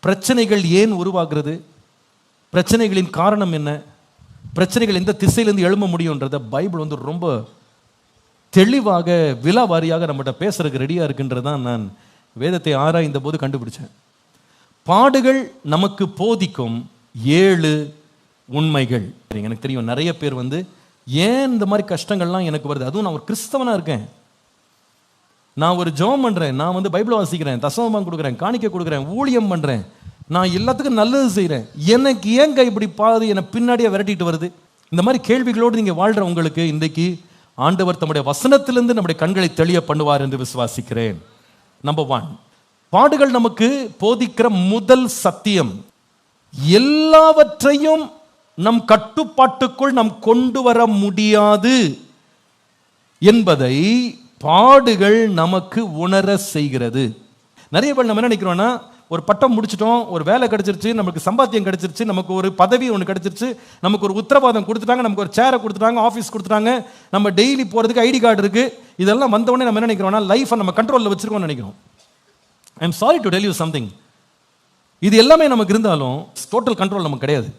பிரச்சனைகள் ஏன் உருவாகிறது, பிரச்சனைகளின் காரணம் என்ன, பிரச்சனைகள் எந்த திசையிலிருந்து எழும்ப முடியும்ன்றத பைபிள் வந்து ரொம்ப தெளிவாக விலாவாரியாக நம்மகிட்ட பேசுறதுக்கு ரெடியாக இருக்குன்றதான் நான் வேதத்தை ஆராய்ந்த போது கண்டுபிடிச்சேன். பாடுகள் நமக்கு போதிக்கும் 7 உண்மைகள். எனக்கு தெரியும் நிறைய பேர் வந்து ஏன் இந்த மாதிரி கஷ்டங்கள்லாம் எனக்கு வருது, அதுவும் நான் ஒரு கிறிஸ்தவனா இருக்கேன், நான் ஒரு ஜெபம் பண்றேன், நான் வந்து பைபிள் வாசிக்கிறேன், தசமபாகம் கொடுக்குறேன், காணிக்கை கொடுக்குறேன், ஊழியம் பண்றேன், நான் எல்லாத்துக்கும் நல்லது செய்கிறேன், எனக்கு ஏங்க இப்படி பாது என்னை பின்னாடியே விரட்டிட்டு வருது? இந்த மாதிரி கேள்விகளோடு நீங்க வாழ்ற உங்களுக்கு இன்றைக்கு ஆண்டவர் தம்முடைய வசனத்திலிருந்து நம்முடைய கண்களை தெளிய பண்ணுவார் என்று விசுவாசிக்கிறேன். நம்பர் 1, பாடுகள் நமக்கு போதிக்கிற முதல் சத்தியம், எல்லாவற்றையும் நம் கட்டுப்பாட்டுக்குள் நாம் கொண்டு வர முடியாது என்பதை பாடுகள் நமக்கு உணர செய்கிறது. நிறைய பேர் நம்ம என்ன நினைக்கிறோம்னா, ஒரு பட்டம் முடிச்சிட்டோம், ஒரு வேலை கிடைச்சிருச்சு, நமக்கு சம்பாத்தியம் கிடைச்சிருச்சு, நமக்கு ஒரு பதவி ஒன்று கிடைச்சிருச்சு, நமக்கு ஒரு உத்தரவாதம் கொடுத்துட்டாங்க, நமக்கு ஒரு சேரை கொடுத்துட்டாங்க, ஆஃபீஸ் கொடுத்துட்டாங்க, நம்ம டெய்லி போகிறதுக்கு ஐடி கார்டு இருக்கு, இதெல்லாம் வந்தவொடனே நம்ம என்ன நினைக்கிறோம்னா லைஃபை நம்ம கண்ட்ரோலில் வச்சிருக்கோம்னு நினைக்கிறோம். I am sorry to tell you something, இது எல்லாமே நமக்கு இருந்தாலும் டோட்டல் கண்ட்ரோல் நமக்கு கிடையாது.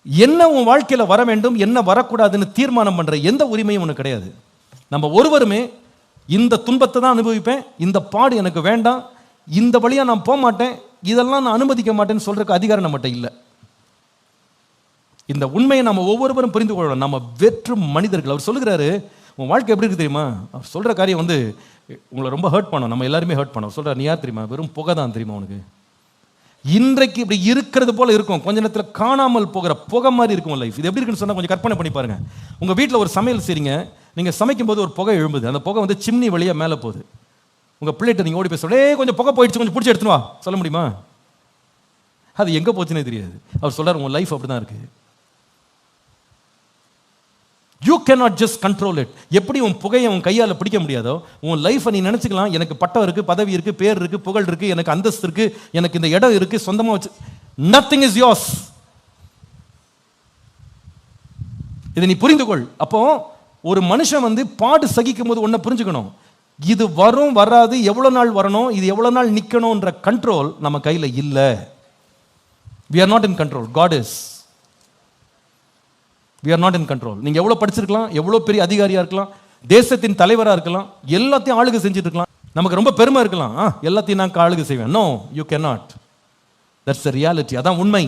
என்ன உன் வாழ்க்கையில் வர வேண்டும், என்ன வரக்கூடாதுன்னு தீர்மானம் பண்ற எந்த உரிமையும் உனக்கு கிடையாது. நம்ம ஒருவருமே இந்த துன்பத்தை தான் அனுபவிப்பேன், இந்த பாடு எனக்கு வேண்டாம், இந்த வழியா நான் போக மாட்டேன், இதெல்லாம் நான் அனுமதிக்க மாட்டேன்னு சொல்றதுக்கு அதிகாரம் நம்மகிட்ட இல்லை. இந்த உண்மையை நம்ம ஒவ்வொருவரும் புரிந்து கொள்ளணும். நம்ம வெற்று மனிதர்கள். அவர் சொல்லுகிறாரு, உன் வாழ்க்கை எப்படி இருக்கு தெரியுமா? அவர் சொல்ற காரியம் வந்து உங்களை ரொம்ப ஹர்ட் பண்ணும், நம்ம எல்லாருமே ஹர்ட் பண்ணோம். சொல்ற நீ யார் தெரியுமா? வெறும் புகை தான் தெரியுமா உனக்கு? இன்றைக்கு இப்படி இருக்கிறது போல இருக்கும், கொஞ்ச நேரத்தில் காணாமல் போகிற புகை மாதிரி இருக்கும் லைஃப். இது எப்படி இருக்குன்னு சொன்னா கொஞ்சம் கற்பனை பண்ணி பாருங்க. உங்க வீட்டில் ஒரு சமையல் செய்றீங்க, நீங்க சமைக்கும் போது ஒரு புகை எழும்புது, அந்த புகை வந்து சிம்னி வழியா மேலே போகுது. உங்க பிள்ளைகிட்ட நீங்க ஓடி பேச, கொஞ்சம் புகை போயிடுச்சு, கொஞ்சம் பிடிச்சி எடுத்துன்னு வா, சொல்ல முடியுமா? அது எங்க போச்சுன்னே தெரியாது. அவர் சொல்றாரு, உங்க லைஃப் அப்படிதான் இருக்கு. You cannot just control it. எப்படி உன் புகையை உன் கையால் பிடிக்க முடியாதோ, உன் லைஃபை நீ நினைச்சுக்கலாம், எனக்கு பட்டம் இருக்கு, பதவி இருக்கு, பேர் இருக்கு, புகழ் இருக்கு, எனக்கு அந்தஸ்து இருக்கு, எனக்கு இந்த இடம் இருக்கு, சொந்தமா வச்சு. Nothing is yours. இதை நீ புரிந்து கொள். அப்போ ஒரு மனுஷன் வந்து பாடு சகிக்கும் போது ஒன்ன புரிஞ்சுக்கணும், இது வரும் வராது, எவ்வளவு நாள் வரணும், இது எவ்வளவு நாள் நிக்கணும்ன்ற கண்ட்ரோல் நம்ம கையில இல்ல. We are not in control. God is. We are not in control. நீங்க எவ்வளவு படிச்சிருக்கலாம், எவ்வளவு பெரிய அதிகாரியா இருக்கலாம், தேசத்தின் தலைவரா இருக்கலாம், எல்லாத்தையும் ஆளுகை செஞ்சுட்டு இருக்கலாம், நமக்கு ரொம்ப பெருமை இருக்கலாம், எல்லாத்தையும் நான் ஆளுகை செய்வேன். No, you cannot. That's the reality. அதான் உண்மை.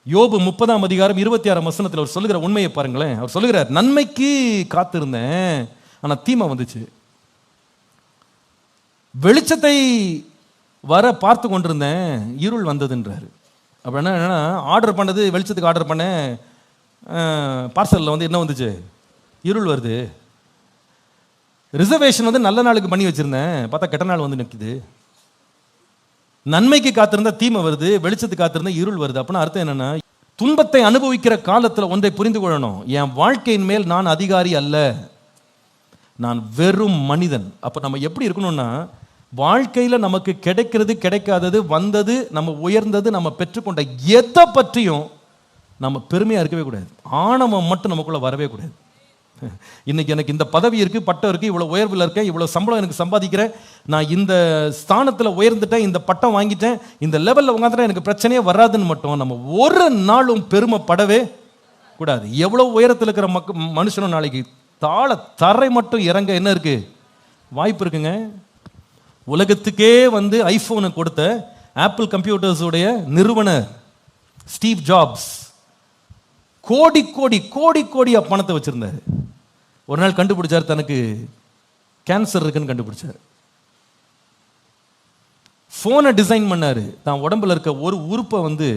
யோபு 30ஆம் அதிகாரம் 26ஆம் வசனத்தில் அவர் சொல்லுகிற உண்மையை பாருங்களேன். அவர் சொல்லுகிறார், நன்மைக்கு காத்திருந்தேன், ஆனா தீமை வந்துச்சு. வெளிச்சத்தை வர பார்த்து கொண்டிருந்தேன், இருள் வந்ததுன்றாரு. அப்படின்னா என்னன்னா, ஆர்டர் பண்ணது வெளிச்சத்துக்கு ஆர்டர் பண்ணேன், பார்சலில் வந்து என்ன வந்துச்சு, இருள் வருது. ரிசர்வேஷன் வந்து நல்ல நாளுக்கு பண்ணி வச்சிருந்தேன், பார்த்தா கெட்ட நாள் வந்து நிற்குது. நன்மைக்கு காத்திருந்தா தீமை வருது, வெளிச்சத்துக்கு காத்திருந்தா இருள் வருது. அப்படின்னா அர்த்தம் என்னன்னா, துன்பத்தை அனுபவிக்கிற காலத்தில் ஒன்றை புரிந்து கொள்ளணும், என் வாழ்க்கையின் மேல் நான் அதிகாரி அல்ல, நான் வெறும் மனிதன். அப்போ நம்ம எப்படி இருக்கணும்னா, வாழ்க்கையில் நமக்கு கிடைக்கிறது கிடைக்காதது, வந்தது, நம்ம உயர்ந்தது, நம்ம பெற்றுக்கொண்ட எதை பற்றியும் நம்ம பெருமையாக இருக்கவே கூடாது. ஆணவம் மட்டும் நமக்குள்ள வரவே கூடாது. இன்னைக்கு எனக்கு இந்த பதவி இருக்கு, பட்டம் இருக்கு, இவ்வளோ உயர்வில் இருக்கேன், இவ்வளோ சம்பளம் எனக்கு சம்பாதிக்கிறேன், நான் இந்த ஸ்தானத்தில் உயர்ந்துட்டேன், இந்த பட்டம் வாங்கிட்டேன், இந்த லெவலில் உட்காந்துட்டேன், எனக்கு பிரச்சனையே வராதுன்னு மட்டும் நம்ம ஒரு நாளும் பெருமைப்படவே கூடாது. எவ்வளோ உயரத்தில் இருக்கிற மனுஷனும் நாளைக்கு தரை மட்டும் இறங்க என்ன இருக்கு, வாய்ப்பு இருக்குங்க. உலகத்துக்கே வந்து ஐபோனை கொடுத்த ஆப்பிள் கம்ப்யூட்டர்ஸுடைய நிறுவனர் ஸ்டீவ் ஜாப்ஸ் கோடி கோடி கோடி கோடியா பணத்தை வச்சிருந்தாரு. ஒரு நாள் கண்டுபிடிச்சார், தனக்கு கேன்சர் இருக்குன்னு கண்டுபிடிச்சார். போனை டிசைன் பண்ணாரு, தான் உடம்புல இருக்க ஒரு உறுப்பை வந்து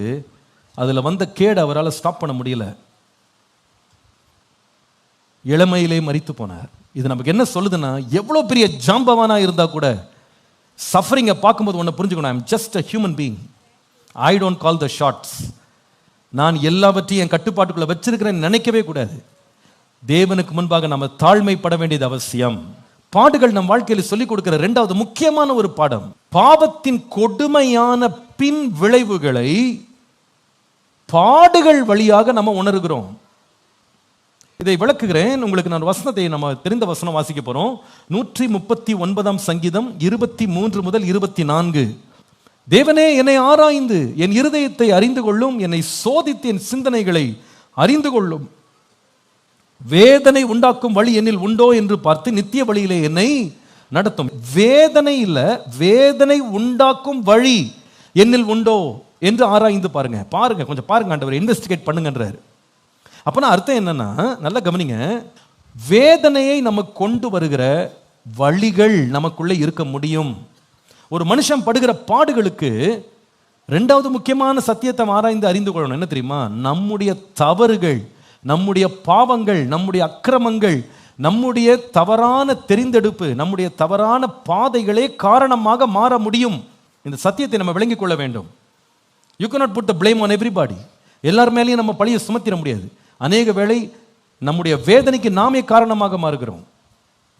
அதுல வந்த கேடு அவரால் ஸ்டாப் பண்ண முடியல, இளமையிலே மரித்து போனார். இது நமக்கு என்ன சொல்லுதுன்னா, எவ்வளவு பெரிய ஜாம்பவானா இருந்தா கூட சஃபரிங்கை பார்க்கும்போது ஒன்று புரிஞ்சுக்கணும், I'm just a human being, I don't call the shots. நான் எல்லாவற்றையும் என் கட்டுப்பாட்டுக்குள்ள வச்சிருக்கிறேன் நினைக்கவே கூடாது. தேவனுக்கு முன்பாக நம்ம தாழ்மைப்பட வேண்டியது அவசியம். பாடுகள் நம் வாழ்க்கையில் சொல்லிக் கொடுக்கிற இரண்டாவது முக்கியமான ஒரு பாடம், பாவத்தின் கொடுமையான பின் விளைவுகளை பாடுகள் வழியாக நம்ம உணர்கிறோம். இதை விளக்குகிறேன் உங்களுக்கு. நான் வசனத்தை நம்ம தெரிந்த வசனம் வாசிக்க போறோம். 139ஆம் சங்கீதம் 23 முதல் 24. தேவனே என்னை ஆராய்ந்து என் இருதயத்தை அறிந்து கொள்ளும், என்னை சோதித்து என் சிந்தனைகளை அறிந்து கொள்ளும். வேதனை உண்டாக்கும் வழி என்னில் உண்டோ என்று பார்த்து நித்திய வழியிலே என்னை நடத்தும். வேதனை இல்ல, வேதனை உண்டாக்கும் வழி என்னில் உண்டோ என்று ஆராய்ந்து பாருங்க. பாருங்க, கொஞ்சம் பாருங்க ஆண்டவரே, இன்வெஸ்டிகேட் பண்ணுங்கன்றாரு. அப்பனா அர்த்தம் என்னன்னா, நல்லா கவனிங்க, வேதனையை நமக்கு கொண்டு வருகிற வழிகள் நமக்குள்ளே இருக்க முடியும். ஒரு மனுஷன் படுகிற பாடுகளுக்கு ரெண்டாவது முக்கியமான சத்தியத்தை ஆராய்ந்து அறிந்து கொள்ளணும். என்ன தெரியுமா? நம்முடைய தவறுகள், நம்முடைய பாவங்கள், நம்முடைய அக்கிரமங்கள், நம்முடைய தவறான தெரிந்தெடுப்பு, நம்முடைய தவறான பாதைகளே காரணமாக மாற முடியும். இந்த சத்தியத்தை நம்ம விளங்கிக் கொள்ள வேண்டும். You cannot put the blame on everybody. எல்லார் மேலேயும் நம்ம பழியை சுமத்திட முடியாது. அநேக வேளை நம்முடைய வேதனைக்கு நாமே காரணமாக மாறுகிறோம்.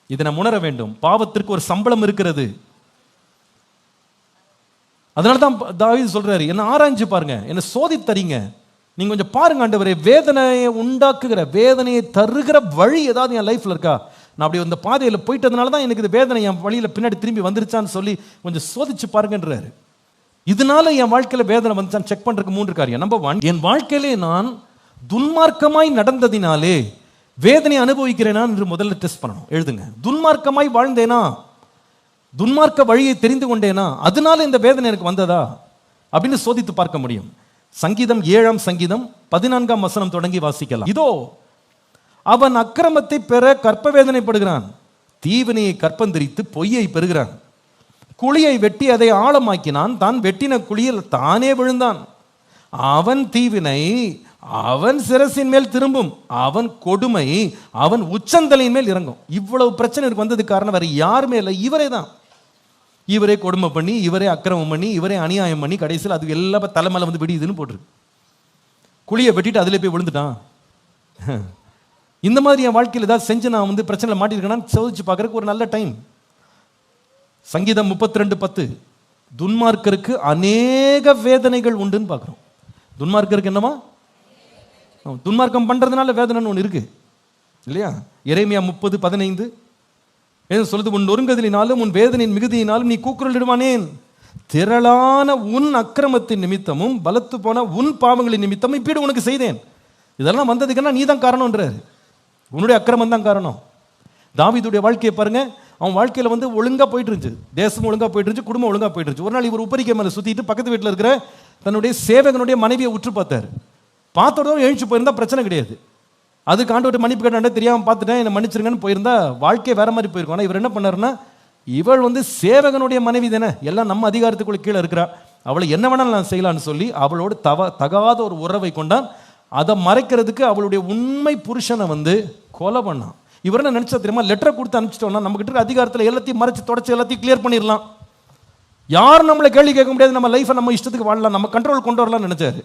இதை நாம் உணர வேண்டும். பாவத்திற்கு ஒரு சம்பளம் இருக்கிறது. அதனால தான் தாவீது சொல்றாரு, என்ன ஆராய்ஞ்சு பாருங்க, என்ன சோதித்தறீங்க, நீங்க கொஞ்சம் பாருங்க ஆண்டவரே, வேதனையை உண்டாக்குகிற, வேதனையை தருகிற வழி ஏதாவது என் லைஃப்ல இருக்கா? நான் அப்படி அந்த பாதையில் போயிட்டதுனால தான் எனக்கு இந்த வேதனை என் வழியில் பின்னாடி திரும்பி வந்துருச்சான்னு சொல்லி கொஞ்சம் சோதிச்சு பாருங்கன்றாரு. இதனால என் வாழ்க்கையில வேதனை வந்துச்சான்னு செக் பண்றதுக்கு 3 காரியம். நம்பர் 1, என் வாழ்க்கையிலே நான் துன்மார்க்கமாய் நடந்ததினாலே வேதனை அனுபவிக்கிறேனா என்று முதல்ல டெஸ்ட் பண்ணணும். எழுதுங்க, துன்மார்க்கமாய் வாழ்ந்தேனா, துன்மார்க்க வழியை தெரிந்து கொண்டேனா, அதனால இந்த வேதனை எனக்கு வந்ததா அப்படின்னு சோதித்து பார்க்க முடியும். சங்கீதம் 7 சங்கீதம் 14 தொடங்கி வாசிக்கலாம். இதோ அவன் அக்கிரமத்தை பெற கற்ப வேதனைப்படுகிறான், தீவினையை கற்பந்தரித்து பொய்யை பெறுகிறான். குழியை வெட்டி அதை ஆழமாக்கினான், தான் வெட்டின குழியில் தானே விழுந்தான். அவன் தீவினை அவன் சிரசின் மேல் திரும்பும், அவன் கொடுமை அவன் உச்சந்தலையின் மேல் இறங்கும். இவ்வளவு பிரச்சனை எனக்கு வந்ததுக்கு காரணம் வேற யாருமே இல்லை, இவரே தான். இவரே கொடுமை பண்ணி, இவரே அக்கிரமம் பண்ணி, இவரே அநியாயம் பண்ணி, கடைசியில் அது எல்லா தலைமையில வந்து விடியுதுன்னு போட்டுருக்கு. குழியை வெட்டிட்டு அதில் போய் விழுந்துட்டான். இந்த மாதிரி என் வாழ்க்கையில் ஏதாவது செஞ்சு நான் வந்து பிரச்சனை மாட்டிருக்கேன்னு சோதிச்சு பார்க்கறதுக்கு ஒரு நல்ல டைம். சங்கீதம் 32:10, துன்மார்க்கருக்கு அநேக வேதனைகள் உண்டுன்னு பார்க்குறோம். துன்மார்க்கருக்கு என்னவா? துன்மார்க்கம் பண்றதுனால வேதனைன்னு ஒன்று இருக்கு இல்லையா? எரேமியா 30:15 சொல்லுது, உன் நொறுங்குதலினாலும் உன் வேதனையின் மிகுதியினாலும் நீ கூக்குரலிடுவானேன், திரளான உன் அக்கிரமத்தின் நிமித்தமும் பலத்து போன உன் பாவங்களின் நிமித்தமும் இப்படி உனக்கு செய்தேன். இதெல்லாம் வந்ததுக்குன்னா நீ தான் காரணம்ன்றார். உன்னுடைய அக்கிரமம் தான் காரணம். தாவீதுடைய வாழ்க்கையை பாருங்க, அவன் வாழ்க்கையில் வந்து ஒழுங்கா போயிட்டு இருந்துச்சு, தேசம் ஒழுங்கா போயிட்டு இருந்துச்சு, குடும்பம் ஒழுங்கா போயிட்டு இருந்துச்சு. ஒரு நாள் இவர் உப்பரிக்கை மேலே சுத்திட்டு பக்கத்து வீட்டில் இருக்கிற தன்னுடைய சேவகனுடைய மனைவியை உற்று பார்த்தார். பார்த்தோட எழுச்சி போயிருந்தா பிரச்சனை கிடையாது. அதுக்கு ஆண்டவர்கிட்ட மன்னிப்பு கேட்டாண்டே, தெரியாமல் பார்த்துட்டேன் என்னை மன்னிச்சிருங்கன்னு போயிருந்தா வாழ்க்கை வேற மாதிரி போயிருக்கும். ஆனால் இவர் என்ன பண்ணாருன்னா, இவள் வந்து சேவகனுடைய மனைவி தானே, எல்லாம் நம்ம அதிகாரத்துக்குள்ள கீழே இருக்கிறா, அவளை என்ன வேணாலும் நான் செய்யலான்னு சொல்லி அவளோடு தகாத ஒரு உறவை கொண்டான். அதை மறைக்கிறதுக்கு அவளுடைய உண்மை புருஷனை வந்து கொலை பண்ணான். இவர் என்ன நினைச்சா தெரியுமா, லெட்டரை கொடுத்து அனுப்பிச்சிட்டோம்னா நம்ம கிட்ட இருக்க அதிகாரத்தில் எல்லாத்தையும் மறைச்சு தொடச்சி எல்லாத்தையும் கிளியர் பண்ணிடலாம், யாரும் நம்மளை கேள்வி கேட்க முடியாது, நம்ம லைஃபை நம்ம இஷ்டத்துக்கு வாழலாம், நம்ம கண்ட்ரோல் கொண்டு வரலாம்னு நினைச்சாரு.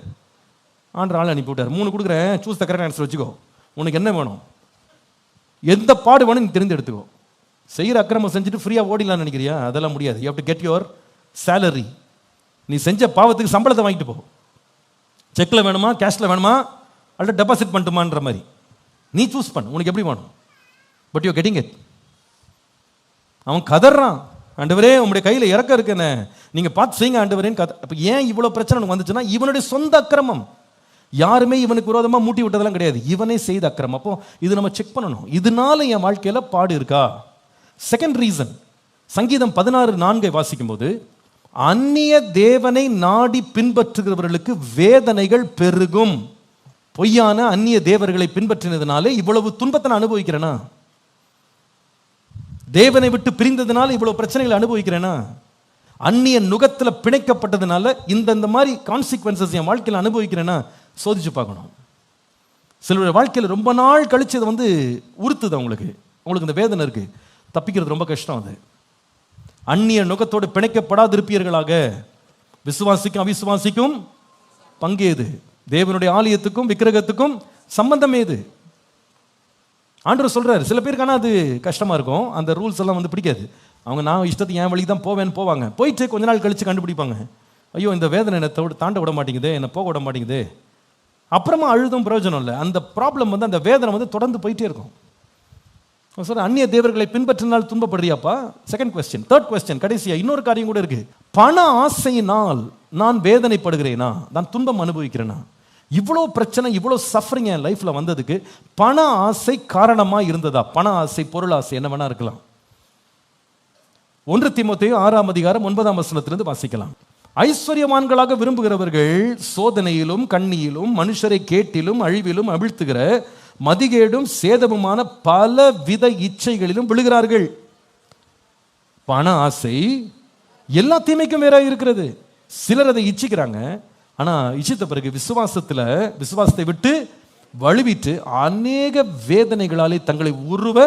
ஆண்டு ஆள் அனுப்பி விட்டார். 3 கொடுக்குறேன், சூஸ் த கரெக்ட் ஆன்சர் வச்சுக்கோ, உனக்கு என்ன வேணும், எந்த பாடு வேணும் நீ தெரிந்து எடுத்துக்கோ. செய்கிற அக்கிரமம் செஞ்சுட்டு ஃப்ரீயாக ஓடிடலான்னு நினைக்கிறியா? அதெல்லாம் முடியாது. You have to get your salary. நீ செஞ்ச பாவத்துக்கு சம்பளத்தை வாங்கிட்டு போ. செக்கில் வேணுமா, கேஷில் வேணுமா, அல்லது டெபாசிட் பண்ணிட்டுமான்ற மாதிரி நீ சூஸ் பண்ண, உனக்கு எப்படி வேணும். But you getting it. அவன் கதறான், ஆண்டவரே உங்களுடைய கையில் இறக்க இருக்குன்னு நீங்கள் பார்த்து செய்யுங்க ஆண்டவரேன்னு கதை. அப்போ ஏன் இவ்வளோ பிரச்சனை வந்துச்சுன்னா, இவனுடைய சொந்த அக்கிரமம். யாருமே இவனுக்கு விரோதமாக மூட்டி விட்டதெல்லாம் கிடையாது, இவனே செய்த அக்கிரமம். அப்போ இது நம்ம செக் பண்ணணும், இதனால என் வாழ்க்கையில் பாடு இருக்கா. செகண்ட் ரீசன், சங்கீதம் 16:4 வாசிக்கும் போது, அந்நிய தேவனை நாடி பின்பற்றுகிறவர்களுக்கு வேதனைகள் பெருகும். பொய்யான அந்நிய தேவர்களை பின்பற்றினதுனால இவ்வளவு துன்பத்தை நான் அனுபவிக்கிறேனா? தேவனை விட்டு பிரிந்ததுனால இவ்வளவு பிரச்சனைகளை அனுபவிக்கிறேனா? அந்நிய நுகத்தில் பிணைக்கப்பட்டதுனால இந்த மாதிரி கான்சிக்வன்சஸ் என் வாழ்க்கையில் அனுபவிக்கிறேன்னா சோதிச்சு பார்க்கணும். சிலருடைய வாழ்க்கையில் ரொம்ப நாள் கழிச்சு அதை வந்து உறுத்துது, அவங்களுக்கு இந்த வேதனை இருக்கு, தப்பிக்கிறது ரொம்ப கஷ்டம். அது அந்நிய நுகத்தோடு பிணைக்கப்படாதிருப்பீர்களாக. விசுவாசிக்கும் அவிசுவாசிக்கும் பங்கேது, தேவனுடைய ஆலயத்துக்கும் விக்கிரகத்துக்கும் சம்பந்தம் ஏது? ஆண்டவர் சொல்றாரு. சில பேருக்கு ஆனால் அது கஷ்டமா இருக்கும், அந்த ரூல்ஸ் எல்லாம் வந்து பிடிக்காது. அவங்க நான் இஷ்டத்துக்கு என் வழி தான் போவேன்னு போவாங்க. போயிட்டு கொஞ்ச நாள் கழிச்சு கண்டுபிடிப்பாங்க, ஐயோ இந்த வேதனை என்னை தாண்ட விட மாட்டேங்குது, என்னை போக விட மாட்டேங்குது. அப்புறமா அழுதும் பிரயோஜனம் இல்லை. அந்த ப்ராப்ளம் வந்து, அந்த வேதனை வந்து தொடர்ந்து போயிட்டே இருக்கும். சொல்ற அந்நிய தேவர்களை பின்பற்றினால் துன்பப்படுறியாப்பா? Second question. தேர்ட் கொஸ்டின், கடைசியா இன்னொரு காரியம் கூட இருக்கு. பண ஆசையினால் நான் வேதனைப்படுகிறேனா, நான் துன்பம் அனுபவிக்கிறேனா? இவ்வளோ பிரச்சனை, இவ்வளோ சஃபரிங் என் லைஃப்ல வந்ததுக்கு பண ஆசை காரணமா இருந்ததா? பண ஆசை, பொருள் ஆசை என்ன வேணா இருக்கலாம். 1 தீமோத்தேயு 6:9 வாசிக்கலாம். ஐஸ்வர்யவான்களாக விரும்புகிறவர்கள் சோதனையிலும் கண்ணியிலும் மனுஷரை கேட்டிலும் அழிவிலும் அவிழ்த்துகிற மதிகேடும் சேதமுமான பல வித இச்சைகளிலும் விழுகிறார்கள். பண ஆசை எல்லா தீமைக்கும் வேற இருக்கிறது. சிலர் அதை இச்சிக்கிறாங்க, ஆனா இச்சித்த பிறகு விசுவாசத்தை விட்டு வழுவிட்டு அநேக வேதனைகளாலே தங்களை உருவ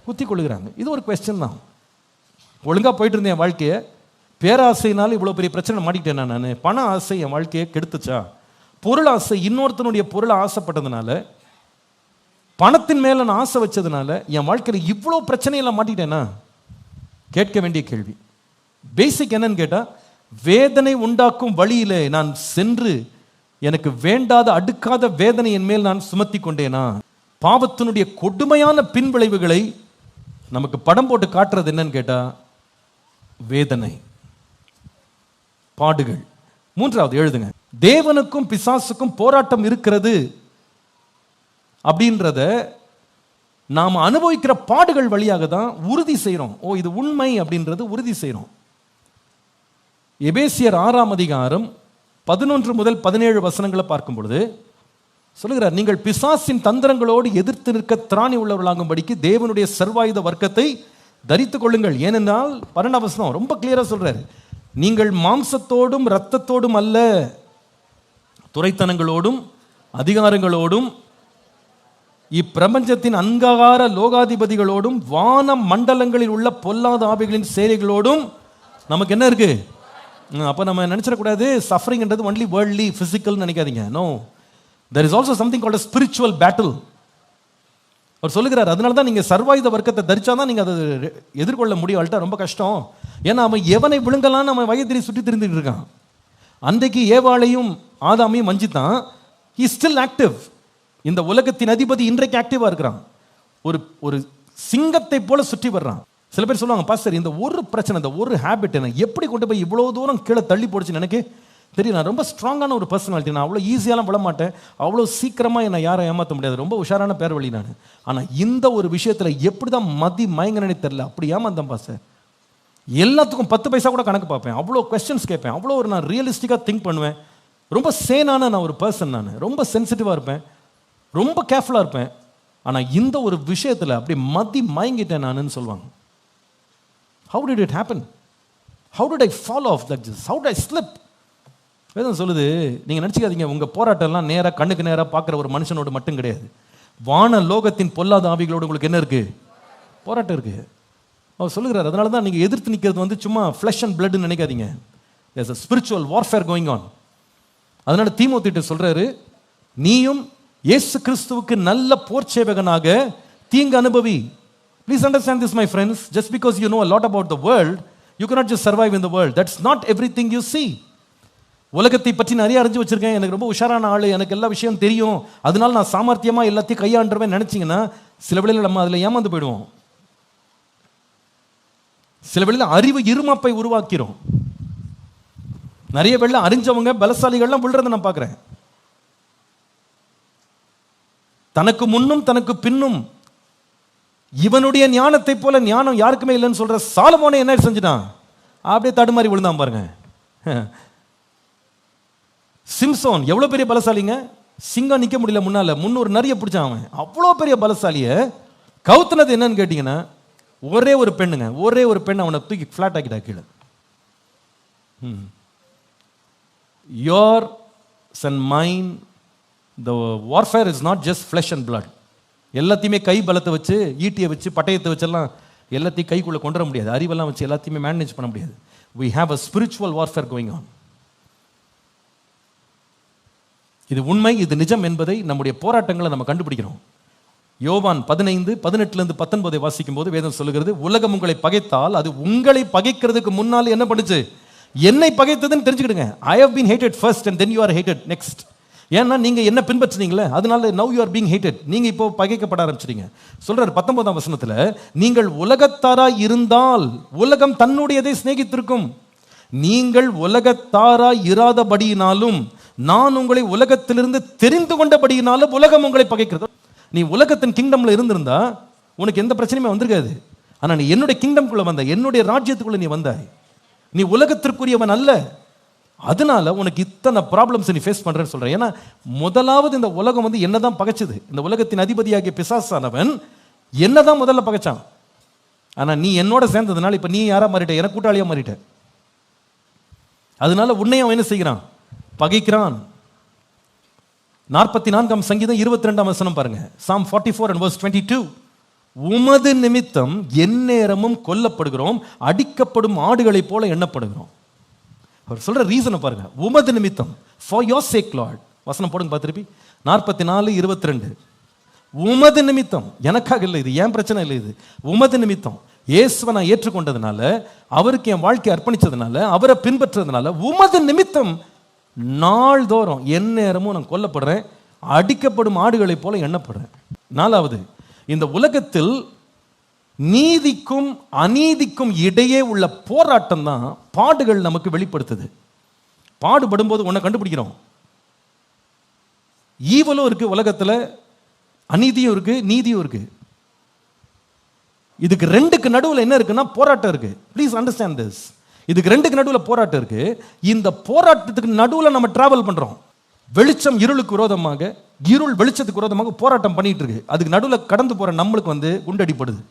குத்தி கொள்ளுகிறாங்க. இது ஒரு கொஸ்டின் தான். ஒழுங்கா போயிட்டு இருந்தேன் வாழ்க்கையை, பேராசையினால இவ்வளவு பெரிய பிரச்சனை மாட்டிக்கிட்டேன் நான். பண ஆசை என் வாழ்க்கையை கெடுத்துச்சா? பொருள் ஆசை, இன்னொருத்தனுடைய பொருளை ஆசைப்பட்டதுனால, பணத்தின் மேல நான் ஆசை வச்சதுனால என் வாழ்க்கையில இவ்வளவு பிரச்சனையெல்லாம் மாட்டிக்கிட்டேனா? கேட்க வேண்டிய கேள்வி. பேசிக் என்னன்னு கேட்டா, வேதனை உண்டாக்கும் வழியிலே நான் சென்று எனக்கு வேண்டாத அடுக்காத வேதனை என் மேல் நான் சுமத்தி கொண்டேனா? பாவத்தினுடைய கொடுமையான பின்விளைவுகளை நமக்கு படம் போட்டு காட்டுறது என்னன்னு கேட்டா, வேதனை, பாடுகள். 3வது எழுதுங்க, தேவனுக்கும் பிசாசுக்கும் போராட்டம் இருக்கிறது அப்படின்றத நாம் அனுபவிக்கிற பாடுகள் வழியாக தான் உறுதி செய்கிறோம். இது உண்மை அப்படின்றது உறுதி செய்கிறோம். எபேசியர் 6:11-17 பார்க்கும் பொழுது சொல்லுகிறார், நீங்கள் பிசாசின் தந்திரங்களோடு எதிர்த்து நிற்க திராணி உள்ளவர்களாகும்படிக்கு தேவனுடைய சர்வாயுத வர்க்கத்தை தரித்துக் கொள்ளுங்கள். ஏனென்றால் 12 ரொம்ப கிளியரா சொல்றாரு, நீங்கள் மாம்சத்தோடும் இரத்தத்தோடும் அல்ல, துரைத்தனங்களோடும் அதிகாரங்களோடும் இப்பிரபஞ்சத்தின் அங்ககார லோகாதிபதிகளோடும் வான மண்டலங்களில் உள்ள பொல்லாத ஆவிகளின் சேனைகளோடும் நமக்கு என்ன இருக்கு? அப்ப நம்ம நினைச்சிடக்கூடாது சஃபரிங்ன்றது ஒன்லி வேர்ல்ட்லி பிசிக்கல் நினைக்காதீங்க. No, there is also something called a spiritual battle. அவர் சொல்லுகிறார், அதனால தான் நீங்க சர்வாயுத வர்க்கத்தை தரிச்சாதான் நீங்க அதை எதிர்கொள்ள முடியும். அல்ட்டா ரொம்ப கஷ்டம். ஏன்னா அவன் எவனை விழுங்கலான்னு அவன் வயதிரி சுற்றி திரிந்துட்டு இருக்கான். அன்றைக்கு ஏவாளையும் ஆதாமையும் வஞ்சித்தான். he is still active. இந்த உலகத்தின் அதிபதி இன்றைக்கு ஆக்டிவா இருக்கிறான். ஒரு சிங்கத்தை போல சுற்றி வர்றான். சில பேர் சொல்லுவாங்க, பாஸ்டர் இந்த ஒரு பிரச்சனை, இந்த ஒரு ஹேபிட் என்ன எப்படி கொண்டு போய் இவ்வளவு தூரம் கீழே தள்ளி போடுச்சுன்னு எனக்கு தெரியும். நான் ரொம்ப ஸ்ட்ராங்கான ஒரு பர்சனாலிட்டி, நான் அவ்வளோ ஈஸியாலாம் விட மாட்டேன், அவ்வளோ சீக்கிரமா என்னை யாரை ஏமாற்ற முடியாது, ரொம்ப உஷாரான பேர் வழி நான். ஆனால் இந்த ஒரு விஷயத்துல எப்படிதான் மயங்கனே தெரியல, அப்படி ஏமாந்தேன் பாஸ்டர். எல்லாத்துக்கும் 10 பைசா கூட கணக்கு பார்ப்பேன், அவ்வளோ கொஸ்டின்ஸ் கேட்பேன், அவ்வளோ ஒரு நான் ரியலிஸ்டிக்காக திங்க் பண்ணுவேன். ரொம்ப சேனான நான் ஒரு பர்சன், நான் ரொம்ப சென்சிட்டிவாக இருப்பேன், ரொம்ப கேர்ஃபுல்லாக இருப்பேன். ஆனால் இந்த ஒரு விஷயத்தில் அப்படி மயங்கிட்டேன் நானுன்னு சொல்லுவாங்க. How did it happen? How did I fall off that? How did I slip? வேதம் சொல்லுது, நீங்கள் நினச்சிக்காதீங்க உங்கள் போராட்டம்லாம் நேராக கண்ணுக்கு நேராக பார்க்குற ஒரு மனுஷனோடு மட்டும் கிடையாது. வான லோகத்தின் பொல்லாத ஆவிகளோடு உங்களுக்கு என்ன இருக்குது? போராட்டம் இருக்குது. அவர் சொல்லுகிறார், அதனால தான் நீங்கள் எதிர்த்து நிற்கிறது சும்மா ஃப்ளஷ் அண்ட் பிளட்னு நினைக்காதீங்க. there's a spiritual warfare going on. அதனால தீமோத்தேயுட்ட சொல்றாரு, நீயும் இயேசு கிறிஸ்துவுக்கு நல்ல போர் சேவகனாக தீங்கு அனுபவி. Please understand this, my friends. Just because you know a lot about the world, you cannot just survive in the world. That's not everything you see. உலகத்தை பற்றி நிறைய அறிஞ்சு வச்சிருக்கேன், எனக்கு ரொம்ப உஷாரான ஆளு, எனக்கு எல்லா விஷயம் தெரியும், அதனால நான் சாமர்த்தியமா எல்லாத்தையும் கையாண்டுருவேன் நினைச்சீங்கன்னா சில வேளையில் நம்ம அதில் ஏமாந்து போயிடுவோம். சில வேளையில் அறிவு இருமாப்பை உருவாக்கிறோம். நிறைய வேளை அறிஞ்சவங்க பலசாலிகள்லாம் விழுறதை நான் பார்க்குறேன். தனக்கு முன்னும் தனக்கு பின்னும் இவனுடைய ஞானத்தை போல ஞானம் யாருக்குமே இல்லைன்னு சொல்ற சாலமோனை என்ன செஞ்சுட்டான்? அப்படியே தடுமாறி விழுந்தான் பாருங்க. சிம்சோன் எவ்வளவு பெரிய பலசாலிங்க, சிங்கம் நிக்க முடியல முன்னால, 300 நரிய பிடிச்சான் அவன். அவ்வளோ பெரிய பலசாலிய கவுத்துனது என்னன்னு கேட்டீங்கன்னா ஒரே ஒரு பெண் அவனை தூக்கி பிளாட் ஆக்கிட்டா கீழே. Yours and mine, the warfare is not just flesh and blood. எல்லாத்தையுமே கை பலத்தை வச்சு, ஈட்டியை வச்சு, பட்டயத்தை வச்செல்லாம் எல்லாத்தையும் கைக்குள்ள கொண்டு வர முடியாது. அறிவெல்லாம் வச்சு எல்லாத்தையுமே மேனேஜ் பண்ண முடியாது. We have a spiritual warfare going on. இது உண்மை, இது நிஜம் என்பதை நம்முடைய போராட்டங்களை நம்ம கண்டுபிடிக்கிறோம். யோவான் 15:18-19 வாசிக்கும் போது வேதம் சொல்லுகிறது, உலகம் உங்களை பகைத்தால் அது உங்களை பகைக்கிறதுக்கு முன்னால் என்ன பண்ணுச்சு? என்னை பகைத்ததுன்னு தெரிஞ்சுக்கிடுங்க. I have been hated first and then you are hated next. ஏன்னா நீங்க என்ன பின்பற்றினீங்களே, அதனால now you are being hated. நீங்க இப்போ பகைக்கப்பட ஆரம்பிச்சிட்டீங்க. சொல்றாரு 19ஆம் வசனத்துல, நீங்கள் உலகத்தாராய் இருந்தால் உலகம் தன்னுடையதை சிநேகித்திருக்கும். நீங்கள் உலகத்தாராய் இராதபடியினாலும் நான் உங்களை உலகத்திலிருந்து தெரிந்து கொண்டபடியினாலும் உலகம் உங்களை பகைக்கிறது. நீ உலகத்தின் கிங்டம்ல இருந்திருந்தா உனக்கு எந்த பிரச்சனையுமே வந்திருக்காது. ஆனா நீ என்னுடைய கிங்டம்குள்ள வந்த, என்னுடைய ராஜ்யத்துக்குள்ள நீ வந்தாய். நீ உலகத்திற்குரியவன் அல்ல. அதனால உனக்கு இத்தனை ப்ராப்ளம்ஸ் நீ ஃபேஸ் பண்றேன்னு சொல்றேன். ஏன்னா முதலாவது இந்த உலகம் வந்து என்னதான் பகைச்சது. இந்த உலகத்தின் அதிபதியாகிய பிசாசானவன் என்னதான் முதல்ல பகைச்சான். ஆனா நீ என்னோட சேர்ந்ததுனால இப்ப நீ யாரா மாறிட்ட, எனக்கு கூட்டாளியா மாறிட்ட. அதனால உன்னையும் அவன் என்ன செய்கிறான், பகைக்கிறான். 44ஆம் சங்கீதம் 22ஆம் வசனம் பாருங்க. Psalm 44 and verse 22. உமது நிமித்தம் எந்நேரமும் கொல்லப்படுகிறோம், அடிக்கப்படும் ஆடுகளைப் போல எண்ணப்படுகிறோம். அவர் சொல்ற ரீசனை பாருங்க. உமது நிமித்தம், for your sake Lord. வசனம் போடுங்க பார்த்திருப்பி. 44:22. உமது நிமித்தம், எனக்காக இல்லை இது, ஏன் பிரச்சனை இல்லை இது, உமது நிமித்தம். இயேசுவை நான் ஏற்றுக்கொண்டதுனால, அவருக்கு என் வாழ்க்கையை அர்ப்பணிச்சதுனால, அவரை பின்பற்றதுனால, உமது நிமித்தம் நாள்தோறும் எந்நேரமும் நான் கொல்லப்படுறேன், அடிக்கப்படும் ஆடுகளைப் போல எண்ணப்படுறேன். 4வது, இந்த உலகத்தில் நீதிக்கும் அநீதிக்கும் இடையே உள்ள போராட்டம் தான் பாடுகள் நமக்கு வெளிப்படுத்துது. பாடுபடும் போது ஒன்றை கண்டுபிடிக்கிறோம். ஈவலும் இருக்கு உலகத்துல, அநீதியும் இருக்கு, நீதியும் இருக்கு. இதுக்கு ரெண்டுக்கு நடுவில் என்ன இருக்குன்னா போராட்டம் இருக்கு. Please understand this. இதுக்கு ரெண்டுக்கு நடுவில் போராட்டம் இருக்கு. இந்த போராட்டத்துக்கு நடுவில் நம்ம டிராவல் பண்றோம். வெளிச்சம் இருளுக்கு விரோதமாக, இருள் வெளிச்சத்துக்கு விரோதமாக போராட்டம் பண்ணிட்டு இருக்கு. அதுக்கு நடுவில் கடந்து போற நம்மளுக்கு வந்து குண்டடிப்படுது.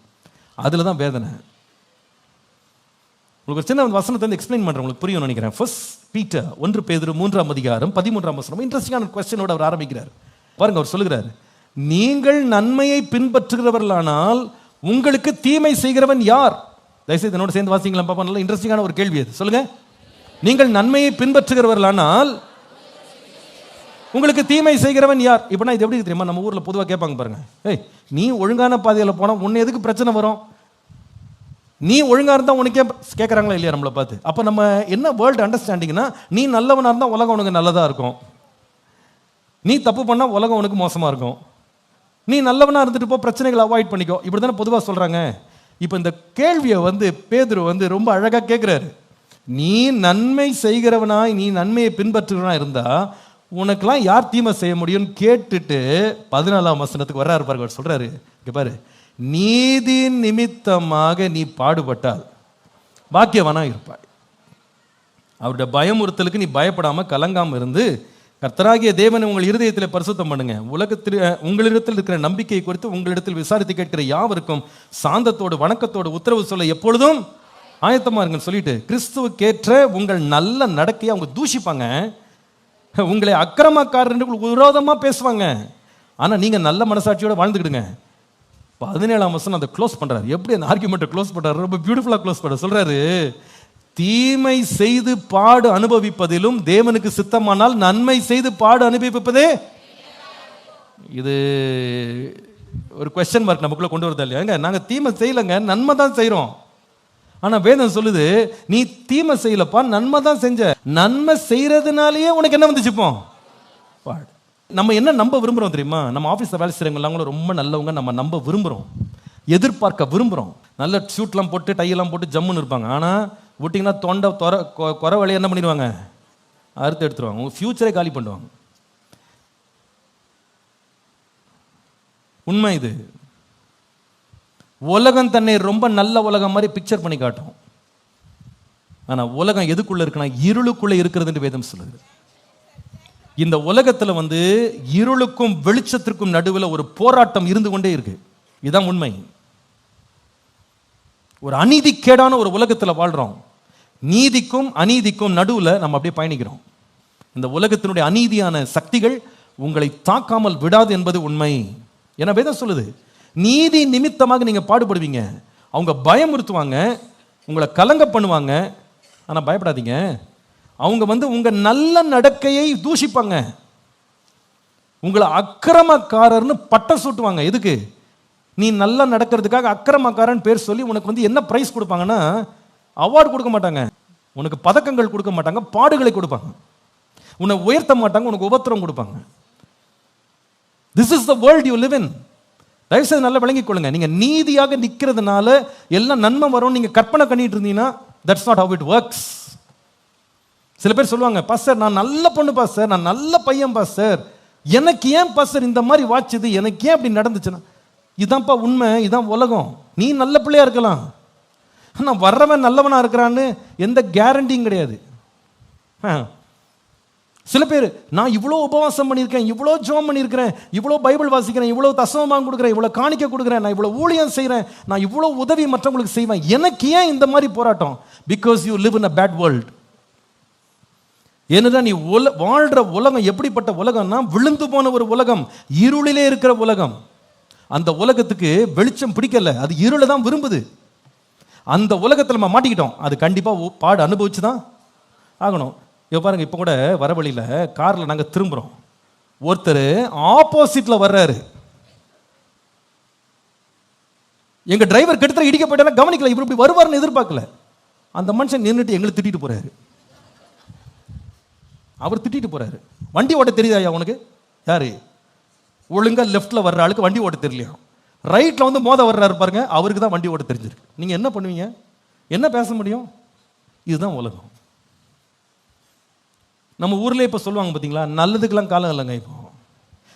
அதுல தான் வேதனை. உங்களுக்கு ஒரு சின்ன வசனத்தை வந்து எக்ஸ்பிளைன் பண்றேன், உங்களுக்கு புரியும் நினைக்கிறேன். First Peter 1 பேதுரு 3ஆம் அதிகாரம் 13ஆம் வசனம். இன்ட்ரெஸ்டிங்கான கொஸ்டினோட அவர் ஆரம்பிக்கிறார். பாருங்க, அவர் சொல்லுகிறார், நீங்கள் நன்மையை பின்பற்றுகிறவர்களானால் உங்களுக்கு தீமை செய்கிறவன் யார்? தயவுசெய்து என்னோட சேர்ந்து வாசிக்கலாம் பாப்பா. நல்ல இன்ட்ரெஸ்டிங்கான ஒரு கேள்வி அது. சொல்லுங்க. நீங்கள் நன்மையை பின்பற்றுகிறவர்களானால் உங்களுக்கு தீமை செய்கிறவன் யார்? இப்ப நான் இது எப்படி தெரியுமா, நம்ம ஊர்ல பொதுவாக கேட்பாங்க பாருங்க, ஏய் நீ ஒழுங்கான பாதையில் போனா உன்னை எதுக்கு பிரச்சனை வரும், நீ ஒழுங்கா இருந்தா உனக்கே கேட்கறாங்களா இல்லையா நம்மளை பார்த்து. அப்ப நம்ம என்ன வேர்ல்டு அண்டர்ஸ்டாண்டிங்னா, நீ நல்லவனா இருந்தா உலகம் உனக்கு நல்லதா இருக்கும், நீ தப்பு பண்ணா உலகம் உனக்கு மோசமா இருக்கும், நீ நல்லவனா இருந்துட்டு போ, பிரச்சனைகளை அவாய்ட் பண்ணிக்கோ. இப்படி தானே பொதுவாக சொல்றாங்க. இப்போ இந்த கேள்வியை வந்து பேதுரு வந்து ரொம்ப அழகா கேட்கிறாரு. நீ நன்மை செய்கிறவனாய், நீ நன்மையை பின்பற்றுகிறவனா இருந்தா உனக்கெல்லாம் யார் தீமை செய்ய முடியும்னு கேட்டுட்டு 14ஆம் வசனத்துக்கு வர்றாரு பாருங்க. சொல்றாரு, இங்க பாரு, நீதி நிமித்தமாக நீ பாடுபட்டால் பாக்கியவனா இருப்பாய். அவருடைய பயமுறுத்தலுக்கு நீ பயப்படாம கலங்காம இருந்து கர்த்தராகிய தேவனை உங்கள் இருதயத்தில் பரிசுத்தம் பண்ணுங்க. உலகத்தில் உங்களிடத்தில் இருக்கிற நம்பிக்கை குறித்து உங்களிடத்தில் விசாரித்து கேட்கிற யாவருக்கும் சாந்தத்தோடு வணக்கத்தோடு உத்தரவு சொல்ல எப்பொழுதும் ஆயத்தமா இருங்கன்னு சொல்லிட்டு, கிறிஸ்துவுக்கேற்ற உங்கள் நல்ல நடக்கையை அவங்க தூஷிப்பாங்க, உங்களை அக்கிரமக்காரர்கள் விரோதமா பேசுவாங்க. ஆனா நீங்க நல்ல மனசாட்சியோட வாழ்ந்துக்கிடுங்க. 17ஆம் வசனம் அதை க்ளோஸ் பண்றாரு. எப்படி அந்த ஆர்கியூமெண்ட்டை க்ளோஸ் பண்றாரு, ரொம்ப பியூட்டிஃபுல்லா க்ளோஸ் பண்றாரு. சொல்றாரு, தீமை செய்து பாடு அனுபவிப்பதிலும் தேவனுக்கு சித்தமானால் நன்மை செய்து பாடு அனுபவிப்பதே. இது ஒரு கொஸ்டின் மார்க் நமக்குள்ள கொண்டு வருதா இல்லையா? நாங்க தீமை செய்யலங்க, நன்மை தான் செய்யறோம். ஆனா வேதம் சொல்லுது, நீ தீமை செய்யலப்பா, நன்மை தான் செஞ்ச. நன்மை செய்யறதுனாலயே உனக்கு என்ன வந்துச்சுப்போ பாடு. நம்ம என்ன நம்ப விரும்புறோம் தெரியுமா? நம்ம ஆஃபீஸில் வேலை செய்கிறவங்க ரொம்ப நல்லவங்க, நம்ம நம்ப விரும்புகிறோம், எதிர்பார்க்க விரும்புகிறோம். நல்ல ஷூட்லாம் போட்டு டையெல்லாம் போட்டு ஜம்முன்னு இருப்பாங்க. ஆனால் விட்டிங்கன்னா தொண்டை குறை வழியை என்ன பண்ணிடுவாங்க, அறுத்து எடுத்துருவாங்க. உங்கள் ஃபியூச்சரே காலி பண்ணுவாங்க. உண்மை இது. உலகம் தன்னை ரொம்ப நல்ல உலகம் மாதிரி பிக்சர் பண்ணி காட்டும். ஆனால் உலகம் எதுக்குள்ள இருக்குன்னா இருளுக்குள்ளே இருக்கிறதுன்னு வேதம் சொல்லுது. இந்த உலகத்துல வந்து இருளுக்கும் வெளிச்சத்திற்கும் நடுவில் ஒரு போராட்டம் இருந்து கொண்டே இருக்கு. இதுதான் உண்மை. ஒரு அநீதிக்கேடான ஒரு உலகத்துல வாழ்றோம். நீதிக்கும் அநீதிக்கும் நடுவில் நம்ம அப்படியே பயணிக்கிறோம். இந்த உலகத்தினுடைய அநீதியான சக்திகள் உங்களை தாக்காமல் விடாது என்பது உண்மை. என வேதம் சொல்லுது, நீதி நிமித்தமாக நீங்க பாடுபடுவீங்க. அவங்க பயமுறுத்துவாங்க, உங்களை கலங்க பண்ணுவாங்க. ஆனா பயப்படாதீங்க, அவங்க வந்து உங்க நல்ல நடக்கையை தூஷிப்பாங்க, உங்களை அக்கிரமக்காரர்னு பட்டம் சூட்டுவாங்க. எதுக்கு? நீ நல்லா நடக்கிறதுக்காக அக்கிரமக்காரன் பேர் சொல்லி உனக்கு வந்து என்ன பிரைஸ் கொடுப்பாங்கன்னா, அவார்டு கொடுக்க மாட்டாங்க, உனக்கு பதக்கங்கள் கொடுக்க மாட்டாங்க, பாடுகளை கொடுப்பாங்க. உன்னை உயர்த்த மாட்டாங்க, உனக்கு உபத்திரம் கொடுப்பாங்க. This is the world you live இன். தயவுசெய்து நல்லா விளங்கிக் கொள்ளுங்க. நீங்க நீதியாக நிற்கிறதுனால எல்லாம் நன்மை வரும் நீங்க கற்பனை பண்ணிட்டு இருந்தீங்கன்னா, that's not how it works. சில பேர் சொல்லுவாங்க, பாஸ்டர் நான் நல்ல பொண்ணு பாஸ்டர், நான் நல்ல பையன் பாஸ்டர், எனக்கு ஏன் பாஸ்டர் இந்த மாதிரி வாச்சுது, எனக்கு ஏன் அப்படி நடந்துச்சுன்னா, இதான்ப்பா உண்மை, இதான் உலகம். நீ நல்ல பிள்ளையா இருக்கலாம், ஆனால் வர்றவன் நல்லவனா இருக்கிறான்னு எந்த கேரண்டியும் கிடையாது. சில பேர் நான் இவ்வளோ உபவாசம் பண்ணியிருக்கேன், இவ்வளோ ஜெபம் பண்ணியிருக்கிறேன், இவ்வளோ பைபிள் வாசிக்கிறேன், இவ்வளோ தசமபாகம் கொடுக்குறேன், இவ்வளோ காணிக்கை கொடுக்குறேன், நான் இவ்வளோ ஊழியம் செய்கிறேன், நான் இவ்வளோ உதவி மற்றவங்களுக்கு செய்வேன், எனக்கு ஏன் இந்த மாதிரி போராட்டம்? Because you live in a bad world. ஏன்னா நீ வாழ்ற உலகம் எப்படிப்பட்ட உலகம்னா, விழுந்து போன ஒரு உலகம், இருளிலே இருக்கிற உலகம். அந்த உலகத்துக்கு வெளிச்சம் பிடிக்கல, அது இருளை தான் விரும்புது. அந்த உலகத்தில் நம்ம மாட்டிக்கிட்டோம், அது கண்டிப்பாக பாடு அனுபவிச்சு தான் ஆகணும். இப்போ பாருங்க, இப்போ கூட வர வழியில் காரில் நாங்கள் திரும்புகிறோம், ஒருத்தர் ஆப்போசிட்டில் வர்றாரு, எங்கள் டிரைவர் கிட்டத்தட்ட இடிக்க போயிட்டா கவனிக்கல, இவர் இப்படி வருவார்னு எதிர்பார்க்கல. அந்த மனுஷன் நின்றுட்டு எங்களை திட்டிட்டு போறாரு. அவர் திட்டிட்டு போறாரு. வண்டி ஓட்ட தெரியுதா உனக்கு? யாரு ஒழுங்கா லெஃப்ட்ல வர்ற ஆளுக்கு வண்டி ஓட்ட தெரியலையா, ரைட்ல வந்து மோத வர்றாரு பாருங்க, அவருக்கு தான் வண்டி ஓட்ட தெரிஞ்சிருக்கு. நீங்க என்ன பண்ணுவீங்க? என்ன பேச முடியும்? இதுதான் உலகம். நம்ம ஊர்ல இப்ப சொல்லுவாங்க பாத்தீங்களா, நல்லதுக்கெல்லாம் காலம் இல்லைங்க. இப்போ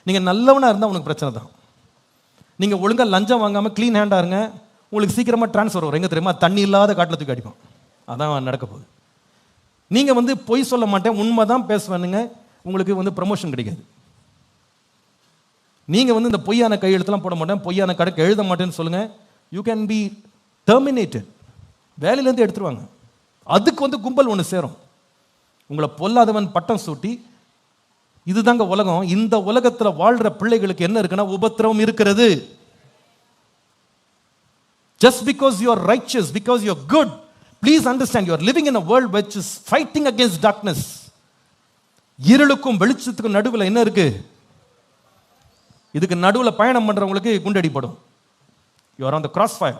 நீங்க நல்லவனா இருந்தா உனக்கு பிரச்சனை தான். நீங்க ஒழுங்கா லஞ்சம் வாங்காம கிளீன் ஹேண்டா இருங்க, உங்களுக்கு சீக்கிரமா டிரான்ஸ்ஃபர் வரும். எங்க தெரியுமா? தண்ணி இல்லாத காட்டில் தூக்கி அடிப்போம். அதான் நடக்க போகுது. நீங்க வந்து பொய் சொல்ல மாட்டேன், உண்மைதான் பேசுவேனுங்க, உங்களுக்கு வந்து ப்ரமோஷன் கிடைக்காது. நீங்க வந்து இந்த பொய்யான கையெழுத்தெல்லாம் போட மாட்டேன், பொய்யான கணக்கு எழுத மாட்டேன்னு சொல்லுங்க, யூ கேன் பி டெர்மினேட்டட், வேலையிலேருந்து எடுத்துருவாங்க. அதுக்கு வந்து கும்பல் ஒன்று சேரும், உங்களை பொல்லாதவன் பட்டம் சூட்டி. இதுதாங்க உலகம். இந்த உலகத்தில் வாழ்ற பிள்ளைகளுக்கு என்ன இருக்குன்னா, உபத்திரவம் இருக்கிறது. Just because you are righteous, because you are good, please understand you are living in a world which is fighting against darkness. இருளுக்கும் வெளிச்சத்துக்கும் நடுவில் என்ன இருக்கு? இதுக்கு நடுவில் பயணம் பண்றவங்களுக்கு குண்டடிப்படும். You are on the crossfire.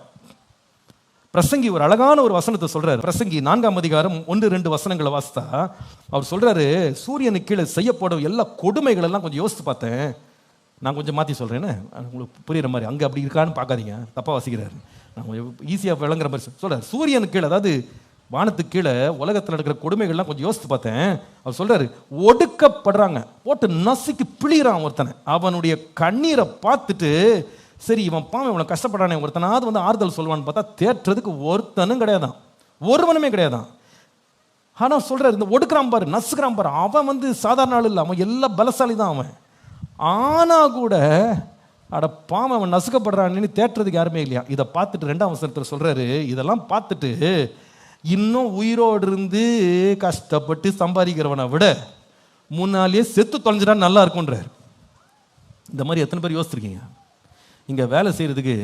பிரசங்கி ஒரு அழகான ஒரு வசனத்தை சொல்றாரு. பிரசங்கி 4ஆம் அதிகாரம் 1-2 வசனங்களை வாசித்தா அவர் சொல்றாரு, சூரியனுக்கு கீழே செய்யப்படும் எல்லா கொடுமைகள் எல்லாம் கொஞ்சம் யோசித்து பார்த்தேன். நான் கொஞ்சம் மாற்றி சொல்றேன்னு உங்களுக்கு புரியுற மாதிரி, அங்கே அப்படி இருக்கான்னு பார்க்காதீங்க, தப்பா வாசிக்கிறாரு. நான் கொஞ்சம் ஈஸியாக விளங்குற மாதிரி சொல்றாரு. சூரியனுக்கு கீழே, அதாவது வானத்துக்கு கீழே உலகத்தில் இருக்கிற கொடுமைகள்லாம் கொஞ்சம் யோசித்து பார்த்தேன். அவர் சொல்றாரு, ஒடுக்கப்படுறாங்க, போட்டு நசுக்கி பிழிறான் ஒருத்தனை. அவனுடைய கண்ணீரை பார்த்துட்டு, சரி இவன் பாவம் இவனை கஷ்டப்படுறானே, ஒருத்தனாவது வந்து ஆறுதல் சொல்லுவான்னு பார்த்தா தேற்றதுக்கு ஒருத்தனும் கிடையாதான், ஒருவனுமே கிடையாதான். ஆனால் சொல்றாரு, இந்த ஒடுக்குறான் பாரு, நசுக்கிறான் பாரு, அவன் வந்து சாதாரண ஆள் இல்லை, அவன் எல்லாம் பலசாலி தான் அவன். ஆனா கூட அட பாவம் அவன் நசுக்கப்படுறான்னு தேற்றதுக்கு யாருமே இல்லையா. இதை பார்த்துட்டு 2ஆம் வசனத்தில் சொல்றாரு, இதெல்லாம் பார்த்துட்டு இன்னும் உயிரோடு இருந்து கஷ்டப்பட்டு சம்பாதிக்கிறவனை விட முன்னாலேயே செத்து தொலைஞ்சிட்டா நல்லா இருக்கும்ன்றார். இந்த மாதிரி எத்தனை பேர் யோசிச்சிருக்கீங்க? இங்கே வேலை செய்கிறதுக்கு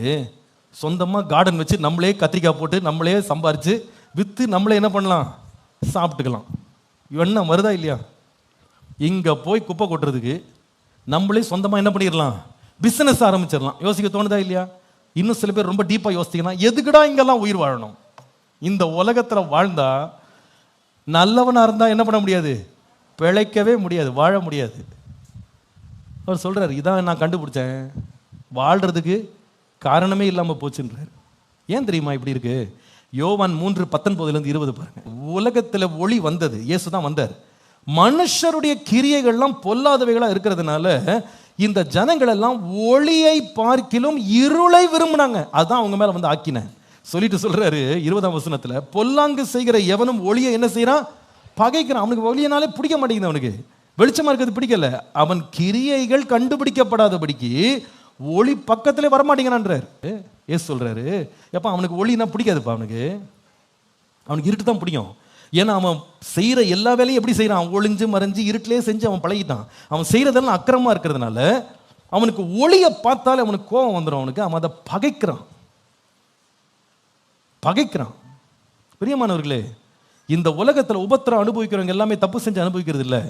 சொந்தமாக கார்டன் வச்சு நம்மளே கத்திரிக்காய் போட்டு நம்மளே சம்பாரித்து விற்று நம்மளே என்ன பண்ணலாம்? சாப்பிட்டுக்கலாம். எண்ணம் வருதா இல்லையா? இங்கே போய் குப்பை கொட்டுறதுக்கு நம்மளே சொந்தமாக என்ன பண்ணிடலாம்? பிஸ்னஸ் ஆரம்பிச்சிடலாம். யோசிக்க தோணுதா இல்லையா? இன்னும் சில பேர் ரொம்ப டீப்பாக யோசித்தீங்கன்னா, எதுக்குடா இங்கெல்லாம் உயிர் வாழணும்? இந்த உலகத்தில் வாழ்ந்தா நல்லவனாக இருந்தால் என்ன பண்ண முடியாது? பிழைக்கவே முடியாது, வாழ முடியாது. அவர் சொல்கிறார், இதான் நான் கண்டுபிடிச்சேன், வாழ்கிறதுக்கு காரணமே இல்லாமல் போச்சுன்றார். ஏன் தெரியுமா இப்படி இருக்கு? யோவான் 3:19-20 பாருங்க. உலகத்தில் ஒளி வந்தது, இயேசு தான் வந்தார். மனுஷருடைய கிரியைகள்லாம் பொல்லாதவைகளாக இருக்கிறதுனால இந்த ஜனங்கள் எல்லாம் ஒளியை பார்க்கிலும் இருளை விரும்பினாங்க. அதுதான் அவங்க மேல வந்து ஆக்கினேன் சொல்லிட்டு சொல்றாரு 20ஆம் வசனத்துல, பொல்லாங்கு செய்கிற எவனும் ஒளியை என்ன செய்யறான்? பகைக்கிறான். அவனுக்கு ஒளியினாலே பிடிக்க மாட்டேங்குது, அவனுக்கு வெளிச்சமா இருக்கிறது பிடிக்கல. அவன் கிரியைகள் கண்டுபிடிக்கப்படாதபடிக்கு ஒளி பக்கத்திலே வரமாட்டேங்கிறான்றார். ஏசு சொல்றாரு, எப்ப அவனுக்கு ஒளினா பிடிக்காதுப்பா, அவனுக்கு இருட்டு தான் பிடிக்கும். ஏன்னா அவன் செய்யற எல்லா வேலையும் எப்படி செய்யறான்? ஒளிஞ்சு மறைஞ்சு இருட்டிலே செஞ்சு அவன் பழகிட்டான். அவன் செய்யறதெல்லாம் அக்கிரமா இருக்கிறதுனால அவனுக்கு ஒளியை பார்த்தாலே அவனுக்கு கோபம் வந்துடும். அவன் அதை பகைக்கிறான். பிரியமானவர்களே, இந்த உலகத்தில் உபத்திரம் அனுபவிக்கிறவங்க எல்லாமே தப்பு செஞ்சு அனுபவிக்கிறது இல்லை,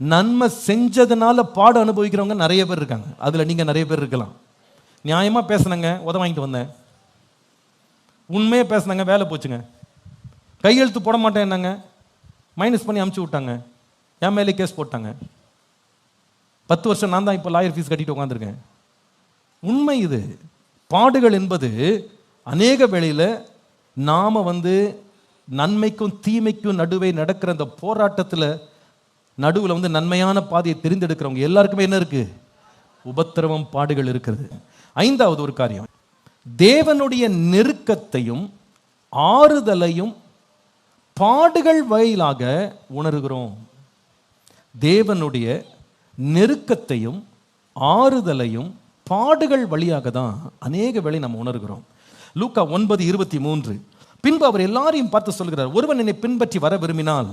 நன்மை செஞ்சதுனால பாடு அனுபவிக்கிறவங்க நிறைய பேர் இருக்காங்க. அதுல நீங்க நிறைய பேர் இருக்கலாம். நியாயமா பேசினங்க, உத வாங்கிட்டு வந்தேன். உண்மையா பேசினாங்க, வேலை போச்சுங்க. கையெழுத்து போட மாட்டேன் என்னங்க, மைனஸ் பண்ணி அமுச்சு விட்டாங்க, என் மேலே கேஸ் போட்டாங்க. 10 வருஷம் நான் தான் இப்போ லாயர் ஃபீஸ் கட்டிட்டு உட்காந்துருக்கேன். உண்மை இது. பாடுகள் என்பது அநேக வேளையில் நாம் வந்து நன்மைக்கும் தீமைக்கும் நடுவே நடக்கிற அந்த போராட்டத்தில் நடுவில் வந்து நன்மையான பாதையை தெரிந்தெடுக்கிறவங்க எல்லாருக்குமே என்ன இருக்கு? உபத்திரவம், பாடுகள் இருக்கிறது. ஐந்தாவது ஒரு காரியம், தேவனுடைய நெருக்கத்தையும் ஆறுதலையும் பாடுகள் வாயிலாக உணர்கிறோம். தேவனுடைய நெருக்கத்தையும் ஆறுதலையும் பாடுகள் வழியாக தான் அநேக வேளை நம்ம உணர்கிறோம். லூக்கா 9:23, பின்பு அவர் எல்லாரையும் பார்த்து சொல்கிறார், ஒருவன் என்னை பின்பற்றி வர விரும்பினால்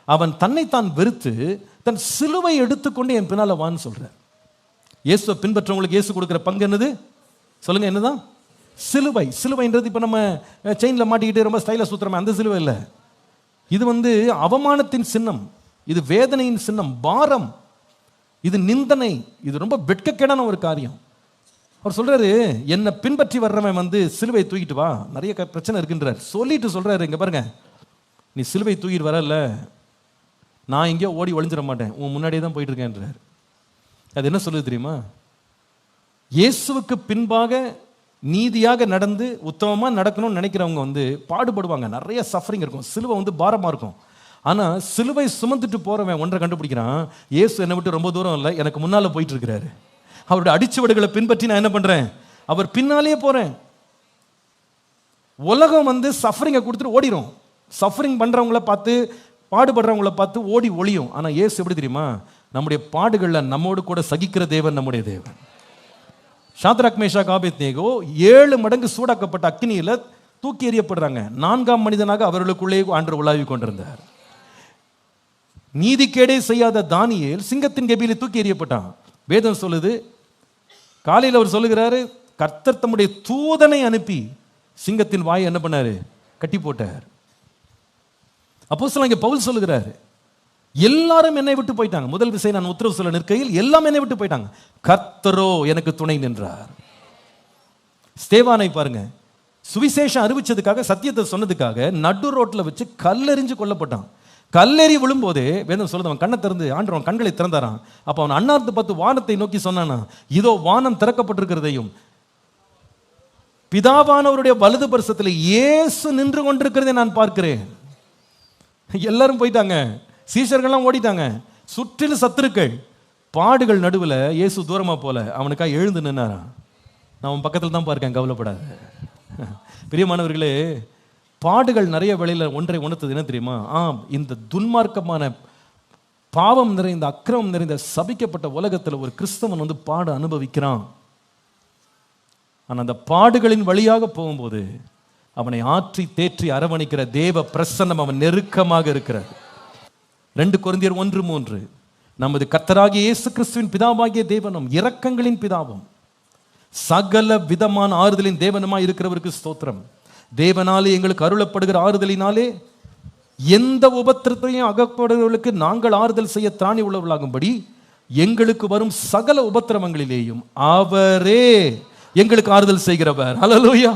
அவன் தன்னைத்தான் வெறுத்து தன் சிலுவை எடுத்துக்கொண்டு என் பின்னால வான்னு சொல்றார். இயேசுவை பின்பற்றவங்களுக்கு இயேசு கொடுக்கிற பங்கு என்னது சொல்லுங்க? என்னதான்? சிலுவை. சிலுவைன்றது இப்போ நம்ம செயின்ல மாட்டிக்கிட்டு ரொம்ப ஸ்டைலா சுத்துறோமே அந்த சிலுவை இல்லை. இது வந்து அவமானத்தின் சின்னம், இது வேதனையின் சின்னம், பாரம், இது நிந்தனை, இது ரொம்ப வெட்கக்கேடான ஒரு காரியம். அவர் சொல்றாரு, என்னை பின்பற்றி வர்றவன் வந்து சிலுவை தூக்கிட்டு வா, நிறைய பிரச்சனை இருக்குன்றார். சொல்லிட்டு சொல்றாரு, இங்க பாருங்க, நீ சிலுவை தூக்கிட்டு வரல, நான் எங்கேயோ ஓடி ஒளிஞ்சிட மாட்டேன், உன் முன்னாடியே தான் போயிட்டு இருக்கேன்றார். அது என்ன சொல்லுது தெரியுமா? இயேசுவுக்கு பின்பாக நீதியாக நடந்து உத்தமமாக நடக்கணும்னு நினைக்கிறவங்க வந்து பாடுபடுவாங்க, நிறைய சஃபரிங் இருக்கும், சிலுவை வந்து பாரமாக இருக்கும். ஆனால் சிலுவை சுமந்துட்டு போறவன் ஒன்றை கண்டுபிடிக்கிறான், இயேசு என்னை விட்டு ரொம்ப தூரம் இல்லை, எனக்கு முன்னால் போயிட்டு இருக்கிறாரு. அவருடைய அடிச்சுவடுகளை பின்பற்றி நான் என்ன பண்றேன்? அவர் பின்னாலேயே போறேன். உலகம் வந்து சஃபரிங்கை கொடுத்துட்டு ஓடிடும். சஃபரிங் பண்றவங்களை பார்த்து, பாடுபடுறவங்களை பார்த்து ஓடி ஒளியும். ஆனால் இயேசு எப்படி தெரியுமா? நம்முடைய பாடுகளில் நம்மோடு கூட சகிக்கிற தேவன் நம்முடைய தேவன். ஷாத்ராக், மேஷாக், ஆபேத்நேகோ 7 மடங்கு சூடாக்கப்பட்ட அக்கினியில தூக்கி எறியப்படுறாங்க. 4ஆம் மனிதனாக அவர்களுக்குள்ளே ஆண்டவர் உலாவி கொண்டிருந்தார். நீதிக்கேடே செய்யாத தானியேல் சிங்கத்தின் கெபியிலே தூக்கி எறியப்பட்டான். வேதம் சொல்லுது, காலையில் அவர் சொல்லுகிறாரு, கர்த்தர் தம்முடைய தூதனை அனுப்பி சிங்கத்தின் வாயை என்ன பண்ணாரு? கட்டி போட்டார். அப்போஸ்தலனாகிய பவுல் சொல்லுகிறாரு, எல்லாரும் என்னை விட்டு போயிட்டாங்க. முதல் விசை நான் உத்தரவு சொல்ல நிற்கையில் எல்லாம் என்னை விட்டு போயிட்டாங்க, கர்த்தரோ எனக்கு துணை நின்றார். ஸ்தேவானை பாருங்க, சுவிசேஷம் அறிவிச்சதுக்காக, சத்தியத்தை சொன்னதுக்காக நடு ரோட்ல வச்சு கல்லெறிஞ்சு கொல்லப்பட்டான். கல்லெறி விழும்போதே வேதம் சொல்லுது, அவன் கண்ணை திறந்து, ஆண்டவன் கண்களை திறந்தாரான். அப்ப அவன் அண்ணார்ந்து பார்த்து வானத்தை நோக்கி சொன்னானா, இதோ வானம் திறக்கப்பட்டிருக்கிறதையும் பிதாவானவருடைய வலது பரிசத்தில் இயேசு நின்று கொண்டிருக்கிறதை நான் பார்க்கிறேன். எல்லாரும் போயிட்டாங்க, சீஷர்கள்லாம் ஓடிட்டாங்க, சுற்றிலும் சத்துருக்கள், பாடுகள் நடுவில் இயேசு தூரமா போல அவனுக்காக எழுந்து நின்னாரான். நான் அவன் பக்கத்தில் தான் பார்க்கேன், கவலைப்படாத. பிரியமானவர்களே, பாடுகள் நிறைய வேளையில் ஒன்றை உணர்த்தது என்ன தெரியுமா? இந்த துன்மார்க்கமான பாவம் நிறைந்த, அக்கிரமம் நிறைந்த, சபிக்கப்பட்ட உலகத்தில் ஒரு கிறிஸ்தவன் வந்து பாடு அனுபவிக்கிறான். ஆனால் அந்த பாடுகளின் வழியாக போகும்போது அவனை ஆற்றி தேற்றி அரவணைக்கிற தேவ பிரசன்னம் அவன் நெருக்கமாக இருக்கிறது. 2 கொரிந்தியர் 1:3, நமது கர்த்தராகிய இயேசு கிறிஸ்துவின் பிதாவாகிய தேவனும் இரக்கங்களின் பிதாவும் சகல விதமான ஆறுதலின் தேவனுமாய் இருக்கிறவருக்கு ஸ்தோத்திரம். தேவனாலே எங்களுக்கு அருளப்படுகிற ஆறுதலினாலே எந்த உபத்திரத்தையும் அகப்படுவர்களுக்கு நாங்கள் ஆறுதல் செய்ய திராணி உள்ளவர்களாகும்படி எங்களுக்கு வரும் சகல உபத்திரவங்களிலேயும் அவரே எங்களுக்கு ஆறுதல் செய்கிறவர். ஹல்லேலூயா!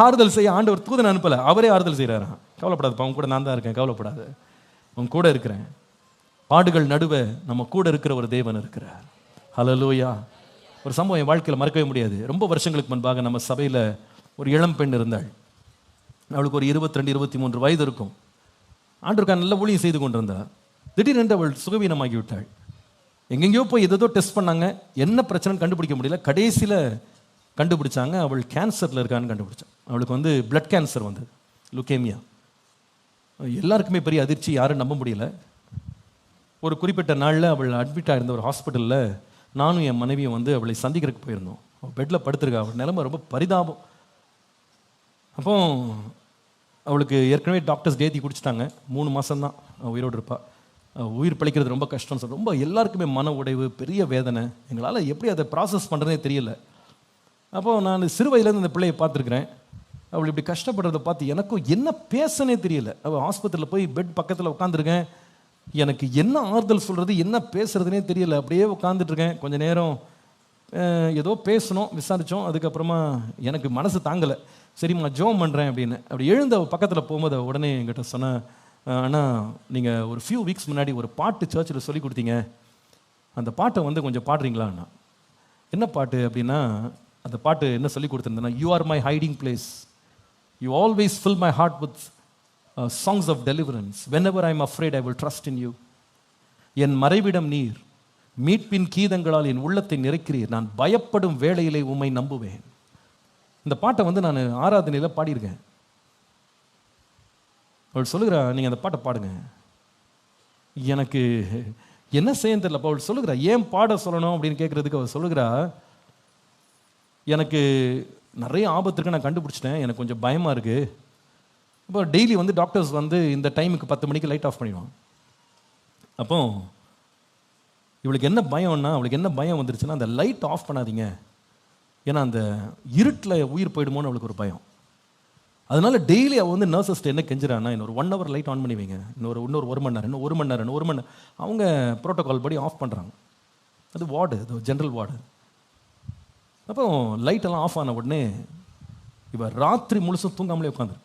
ஆறுதல் செய்ய ஆண்டவர் தூதன் அனுப்பல, அவரே ஆறுதல் செய்கிறாராம். கவலைப்படாது, அவன் கூட நான் தான் இருக்கேன், கவலைப்படாது, அவன் கூட இருக்கிறேன். பாடுகள் நடுவே நம்ம கூட இருக்கிற ஒரு தேவன் இருக்கிறார். ஹல்லேலூயா! ஒரு சம்பவம் என் வாழ்க்கையில் மறக்கவே முடியாது. ரொம்ப வருஷங்களுக்கு முன்பாக நம்ம சபையில் ஒரு இளம் பெண் இருந்தாள். அவளுக்கு ஒரு 22-23 வயது இருக்கும். ஆண்டவருக்காக நல்ல ஊழியம் செய்து கொண்டிருந்தாள். திடீரென்று அவள் சுகவீனமாகி விட்டாள். எங்கெங்கேயோ போய் ஏதோ டெஸ்ட் பண்ணாங்க, என்ன பிரச்சனைன்னு கண்டுபிடிக்க முடியல. கடைசியில் கண்டுபிடிச்சாங்க, அவள் கேன்சரில் இருக்கான்னு கண்டுபிடிச்சான். அவளுக்கு வந்து பிளட் கேன்சர் வந்தது, லுக்கேமியா. எல்லாருக்குமே பெரிய அதிர்ச்சி, யாரும் நம்ப முடியல. ஒரு குறிப்பிட்ட நாளில் அவள் அட்மிட் ஆயிருந்த ஒரு ஹாஸ்பிட்டலில் நானும் என் மனைவியும் வந்து அவளை சந்திக்கிறதுக்கு போயிருந்தோம். அவள் பெட்டில் படுத்திருக்கா, அவள் நிலைமை ரொம்ப பரிதாபம். அப்போ அவளுக்கு ஏற்கனவே டாக்டர்ஸ் தேதி குடிச்சிட்டாங்க, 3 மாதம்தான் உயிரோடு இருப்பாள், உயிர் பிழைக்கிறது ரொம்ப கஷ்டம்னு சொல்லி ரொம்ப எல்லாருக்குமே மன உடைவு, பெரிய வேதனை. எங்களால் எப்படி அதை ப்ராசஸ் பண்ணுறதே தெரியல. அப்போது நான் சிறு வயதுலேருந்து இந்த பிள்ளையை பார்த்துருக்குறேன். அவள் இப்படி கஷ்டப்படுறதை பார்த்து எனக்கும் என்ன பேசனே தெரியல. அவள் ஆஸ்பத்திரியில் போய் பெட் பக்கத்தில் உட்காந்துருக்கேன், எனக்கு என்ன ஆறுதல் சொல்கிறது, என்ன பேசுறதுனே தெரியல. அப்படியே உட்காந்துட்ருக்கேன். கொஞ்சம் நேரம் ஏதோ பேசணும், விசாரித்தோம். அதுக்கப்புறமா எனக்கு மனசு தாங்கலை, சரிம்மா ஜோம் பண்ணுறேன் அப்படின்னு. அப்படி எழுந்து அவள் பக்கத்தில் போகும்போது உடனே என்கிட்ட சொன்னேன், ஆனால் நீங்கள் ஒரு ஃபியூ வீக்ஸ் முன்னாடி ஒரு பாட்டு சர்ச்சில் சொல்லி கொடுத்தீங்க, அந்த பாட்டை வந்து கொஞ்சம் பாடுறீங்களான்னா. என்ன பாட்டு அப்படின்னா, அந்த பாட்டு என்ன சொல்லி கொடுத்துருந்தேன்னா, you are my hiding place, you always fill my heart with songs of deliverance. Whenever I am afraid, I will trust in you. என் மறைவிடம் நீர், மீட்பின் கீதங்களால் என் உள்ளத்தை நிறைக்கிறீர், நான் பயப்படும் வேளையிலே உம்மை நம்புவேன். இந்த பாட்டை நான் ஆராதனையில் பாடியிருக்கேன். அவள் சொல்லுகிறா, நீங்கள் அந்த பாட்டை பாடுங்க. எனக்கு என்ன செய்ய தெரியலப்பா. அவள் சொல்லுகிறா, ஏன் பாட சொல்லணும் அப்படின்னு கேட்குறதுக்கு அவள் சொல்லுகிறா, எனக்கு நிறைய ஆபத்து இருக்கு, நான் கண்டுபிடிச்சிட்டேன், எனக்கு கொஞ்சம் பயமாக இருக்குது. இப்போ டெய்லி டாக்டர்ஸ் இந்த டைமுக்கு 10 மணிக்கு லைட் ஆஃப் பண்ணிடுவாங்க. அப்போ இவளுக்கு என்ன பயம்னா, அவளுக்கு என்ன பயம் வந்துருச்சுன்னா, அந்த லைட் ஆஃப் பண்ணாதீங்க, ஏன்னா அந்த இருட்டில் உயிர் போயிடுமோன்னு அவளுக்கு ஒரு பயம். அதனால டெய்லி அவள் நர்சஸ்ட்டு என்ன கெஞ்சுறான்னா, இன்னொரு 1 hour லைட் ஆன் பண்ணி வைங்க, இன்னொரு 1 மணி நேரம், இன்னும் 1 மணி நேரம், 1 மணி நேரம். அவங்க ப்ரோட்டோகால் படி ஆஃப் பண்ணுறாங்க. அது வார்டு, அது ஜென்ரல் வார்டு. அப்போ லைட்டெல்லாம் ஆஃப் ஆன உடனே இவள் ராத்திரி முழுசும் தூங்காமலே உட்காந்து,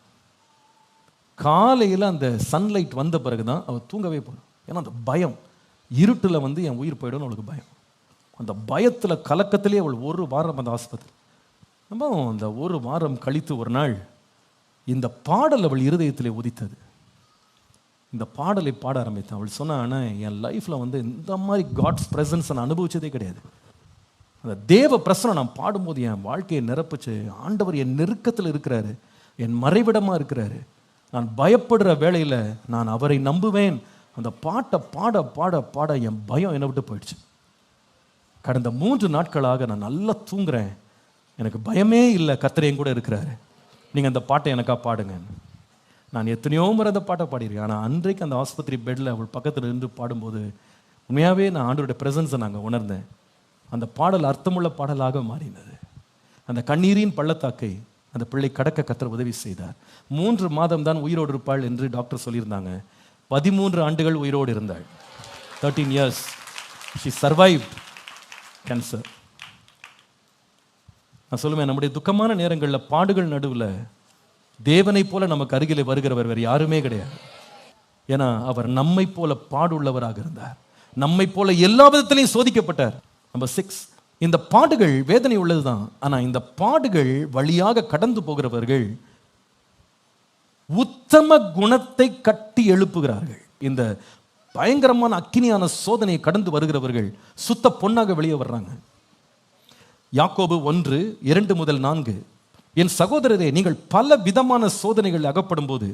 காலையில் அந்த சன்லைட் வந்த பிறகு தான் அவள் தூங்கவே போகணும். ஏன்னா அந்த பயம், இருட்டில் என் உயிர் போயிடும்னு அவளுக்கு பயம். அந்த பயத்தில் கலக்கத்திலே அவள் 1 வாரம் அந்த ஆஸ்பத்திரி. நம்ம அந்த 1 வாரம் கழித்து ஒரு நாள் இந்த பாடல் அவள் இருதயத்திலே உதித்தது. இந்த பாடலை பாட ஆரம்பித்தான். அவள் சொன்னா, ஆனால் என் லைஃப்பில் இந்த மாதிரி காட்ஸ் ப்ரெசன்ஸ் நான் அனுபவிச்சதே கிடையாது. அந்த தேவ பிரசனம் நான் பாடும்போது என் வாழ்க்கையை நிரப்புச்சு. ஆண்டவர் என் நெருக்கத்தில் இருக்கிறாரு, என் மறைவிடமாக இருக்கிறாரு, நான் பயப்படுற வேளையில் நான் அவரை நம்புவேன். அந்த பாட்டை பாட பாட பாட என் பயம் என்னை விட்டு போயிடுச்சு. கடந்த 3 நாட்களாக நான் நல்லா தூங்குறேன், எனக்கு பயமே இல்லை, கர்த்தர் கூட இருக்கிறாரு, நீங்கள் அந்த பாட்டை எனக்கா பாடுங்க. நான் எத்தனையோ முறை அந்த பாட்டை பாடியிருக்கேன். ஆனால் அன்றைக்கு அந்த ஆஸ்பத்திரி பெட்டில் அவள் பக்கத்தில் இருந்து பாடும்போது உண்மையாகவே நான் ஆண்டவருடைய ப்ரெசன்ஸை நாங்கள் உணர்ந்தேன். அந்த பாடல் அர்த்தமுள்ள பாடலாக மாறினது. அந்த கண்ணீரின் பள்ளத்தாக்கை அந்த பிள்ளை கடக்க கர்த்தர் உதவி செய்தார். 3 மாதம் தான் உயிரோடு இருப்பாள் என்று டாக்டர் சொல்லியிருந்தாங்க. 13 ஆண்டுகள் உயிரோடு இருந்தாள். 13 years she survived cancer. நான் சொல்லுவேன், நம்முடைய துக்கமான நேரங்களில், பாடுகள் நடுவில் தேவனை போல நமக்கு அருகிலே வருகிறவர் வேறு யாருமே கிடையாது. ஏன்னா அவர் நம்மை போல பாடுள்ளவராக இருந்தார், நம்மை போல எல்லா விதத்திலையும் சோதிக்கப்பட்டார். நம்பர் 6, இந்த பாடுகள் வேதனை உள்ளதுதான். ஆனால் இந்த பாடுகள் வழியாக கடந்து போகிறவர்கள் உத்தம குணத்தை கட்டி எழுப்புகிறார்கள். இந்த பயங்கரமான அக்கினியான சோதனையை கடந்து வருகிறவர்கள் சுத்த பொன்னாக வெளியே வர்றாங்க. யாக்கோபு 1:2-4, என் சகோதரரே, நீங்கள் பல விதமான சோதனைகள் அகப்படும் போது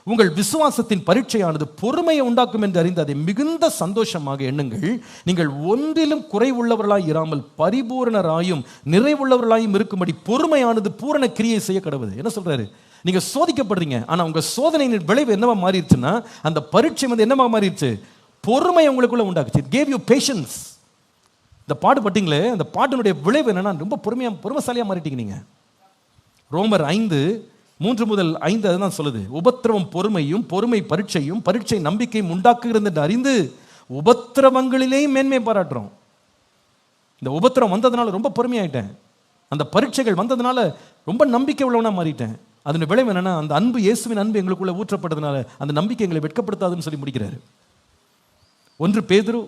உங்கள் விசுவாசத்தின் பரீட்சையானது பொறுமையை உண்டாக்கும் என்று அறிந்து அதை மிகுந்த சந்தோஷமாக எண்ணுங்கள். நீங்கள் ஒன்றிலும் குறைவுள்ளவர்களாய் இராமல் பரிபூரணராயும் நிறைவுள்ளவர்களாயும் இருக்கும்படி பொறுமையானது பூரண கிரியை செய்ய கடவுது. என்ன சொல்றாரு? நீங்க சோதிக்கப்படுறீங்க, ஆனா உங்க சோதனையின் விளைவு என்னவா மாறிடுச்சுன்னா, அந்த பரீட்சை என்னவா மாறிடுச்சு? பொறுமை உங்களுக்குள்ள உண்டாக்குச்சு. It gave you patience. இந்த பாடு பட்டீங்களே, அந்த பாட்டினுடைய விளைவு என்னன்னா, ரொம்ப பொறுமைசாலியா மாறிட்டீங்க நீங்க. ரோமர் 5:3-5 அதுதான் சொல்லுது. உபத்திரவம் பொறுமையும், பொறுமை பரீட்சையும், பரீட்சை நம்பிக்கையும் உண்டாக்குகிறது என்று அறிந்து உபத்திரவங்களிலேயும் மேன்மை பாராட்டுறோம். இந்த உபத்திரம் வந்ததுனால ரொம்ப பொறுமையாயிட்டேன், அந்த பரீட்சைகள் வந்ததுனால ரொம்ப நம்பிக்கை உள்ளவனா மாறிட்டேன். அதன் விளைவு என்னன்னா, அந்த அன்பு, இயேசுவின் அன்பு எங்களுக்குள்ள ஊற்றப்பட்டதுனால அந்த நம்பிக்கை எங்களை வெட்கப்படுத்தாதுன்னு சொல்லி முடிக்கிறாரு. 1 பேதுரு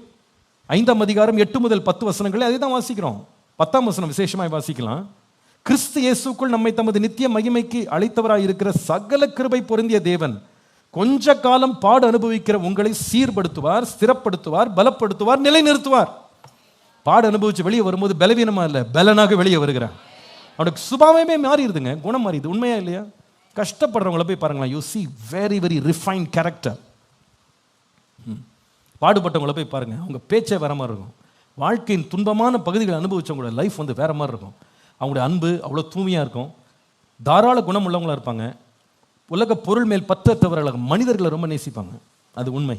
5:8-10 அதே தான் வாசிக்கிறோம். 10ஆம் வசனம் விசேஷமாய் வாசிக்கலாம். கிறிஸ்து இயேசுக்குள் நம்மை தமது நித்திய மகிமைக்கு அழைத்தவராய் இருக்கிற சகல கிருபை பொருந்திய தேவன் கொஞ்ச காலம் பாடு அனுபவிக்கிற உங்களை சீர்படுத்துவார், ஸ்திரப்படுத்துவார், பலப்படுத்துவார், நிலைநிறுத்துவார். பாடு அனுபவிச்சு வெளியே வரும்போது பலவீனமா இல்லை, பலனாக வெளியே வருகிறான். அவனுக்கு சுபாவமே மாறிடுதுங்க, குணம் மாறிடுது. உண்மையா இல்லையா? கஷ்டப்படுறவங்கள போய் பாருங்களா, you see very very refined character. பாடுபட்டவங்கள போய் பாருங்க, அவங்க பேச்சே வேற மாதிரி இருக்கும். வாழ்க்கையின் துன்பமான பகுதிகளை அனுபவிச்சவங்களோட லைஃப் வேற மாதிரி இருக்கும். அவங்களுடைய அன்பு அவ்வளோ தூய்மையாக இருக்கும், தாராள குணம் உள்ளவங்களா இருப்பாங்க. உலக பொருள் மேல் பற்றற்றவர்களாக மனிதர்களை ரொம்ப நேசிப்பாங்க. அது உண்மை.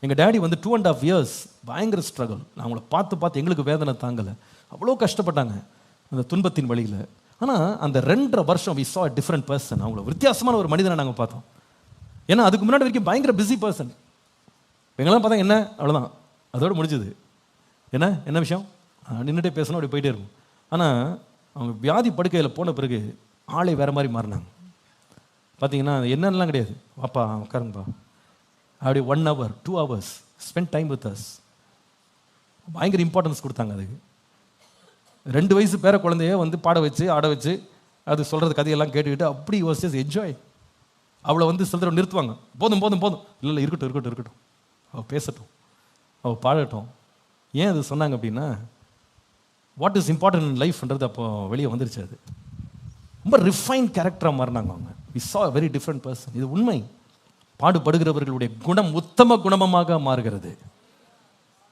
எங்கள் டேடி 2.5 years பயங்கர ஸ்ட்ரகிள். நான் அவங்கள பார்த்து எங்களுக்கு வேதனை தாங்கலை, அவ்வளோ கஷ்டப்பட்டாங்க அந்த துன்பத்தின் வழியில். ஆனால் அந்த 2.5 வருஷம் we saw a different person. அவங்கள வித்தியாசமான ஒரு மனிதனை நாங்கள் பார்த்தோம். ஏன்னா அதுக்கு முன்னாடி வரைக்கும் பயங்கர பிஸி பர்சன். எங்கெல்லாம் பார்த்தா என்ன அவ்வளோதான், அதோடு முடிஞ்சுது. என்ன விஷயம், நின்றுட்டே பேசணும், அப்படி போயிட்டே இருக்கும். ஆனால் அவங்க வியாதி படுக்கையில் போன பிறகு ஆளை வேறு மாதிரி மாறினாங்க. பார்த்தீங்கன்னா என்னென்னலாம் கிடையாது, வாப்பா உட்காருங்கப்பா, அப்படி 1 hour 2 hours spend time with us. பயங்கர இம்பார்ட்டன்ஸ் கொடுத்தாங்க அதுக்கு. 2 வயசு பேர குழந்தைய பாட வச்சு ஆட வச்சு அது சொல்கிறது கதையெல்லாம் கேட்டுக்கிட்டு அப்படி வாஸ் ஜஸ்ட் என்ஜாய். அவளை வந்து சில தடவை நிறுத்துவாங்க. போதும் போதும் போதும், இல்லை இருக்கட்டும் இருக்கட்டும் இருக்கட்டும், அவள் பேசட்டும், அவள் பாடட்டும். ஏன் அது சொன்னாங்க அப்படின்னா, வாட் இஸ் இம்பார்ட்டன்ட் இன் லைஃப்ன்றது அப்போ வெளியே வந்துருச்சு. அது ரொம்ப ரிஃபைன் கேரக்டராக மாறினாங்க அவங்க. We saw a very different person. இது உண்மை. பாடுபடுகிறவர்களுடைய குணம் உத்தம குணமாக மாறுகிறது.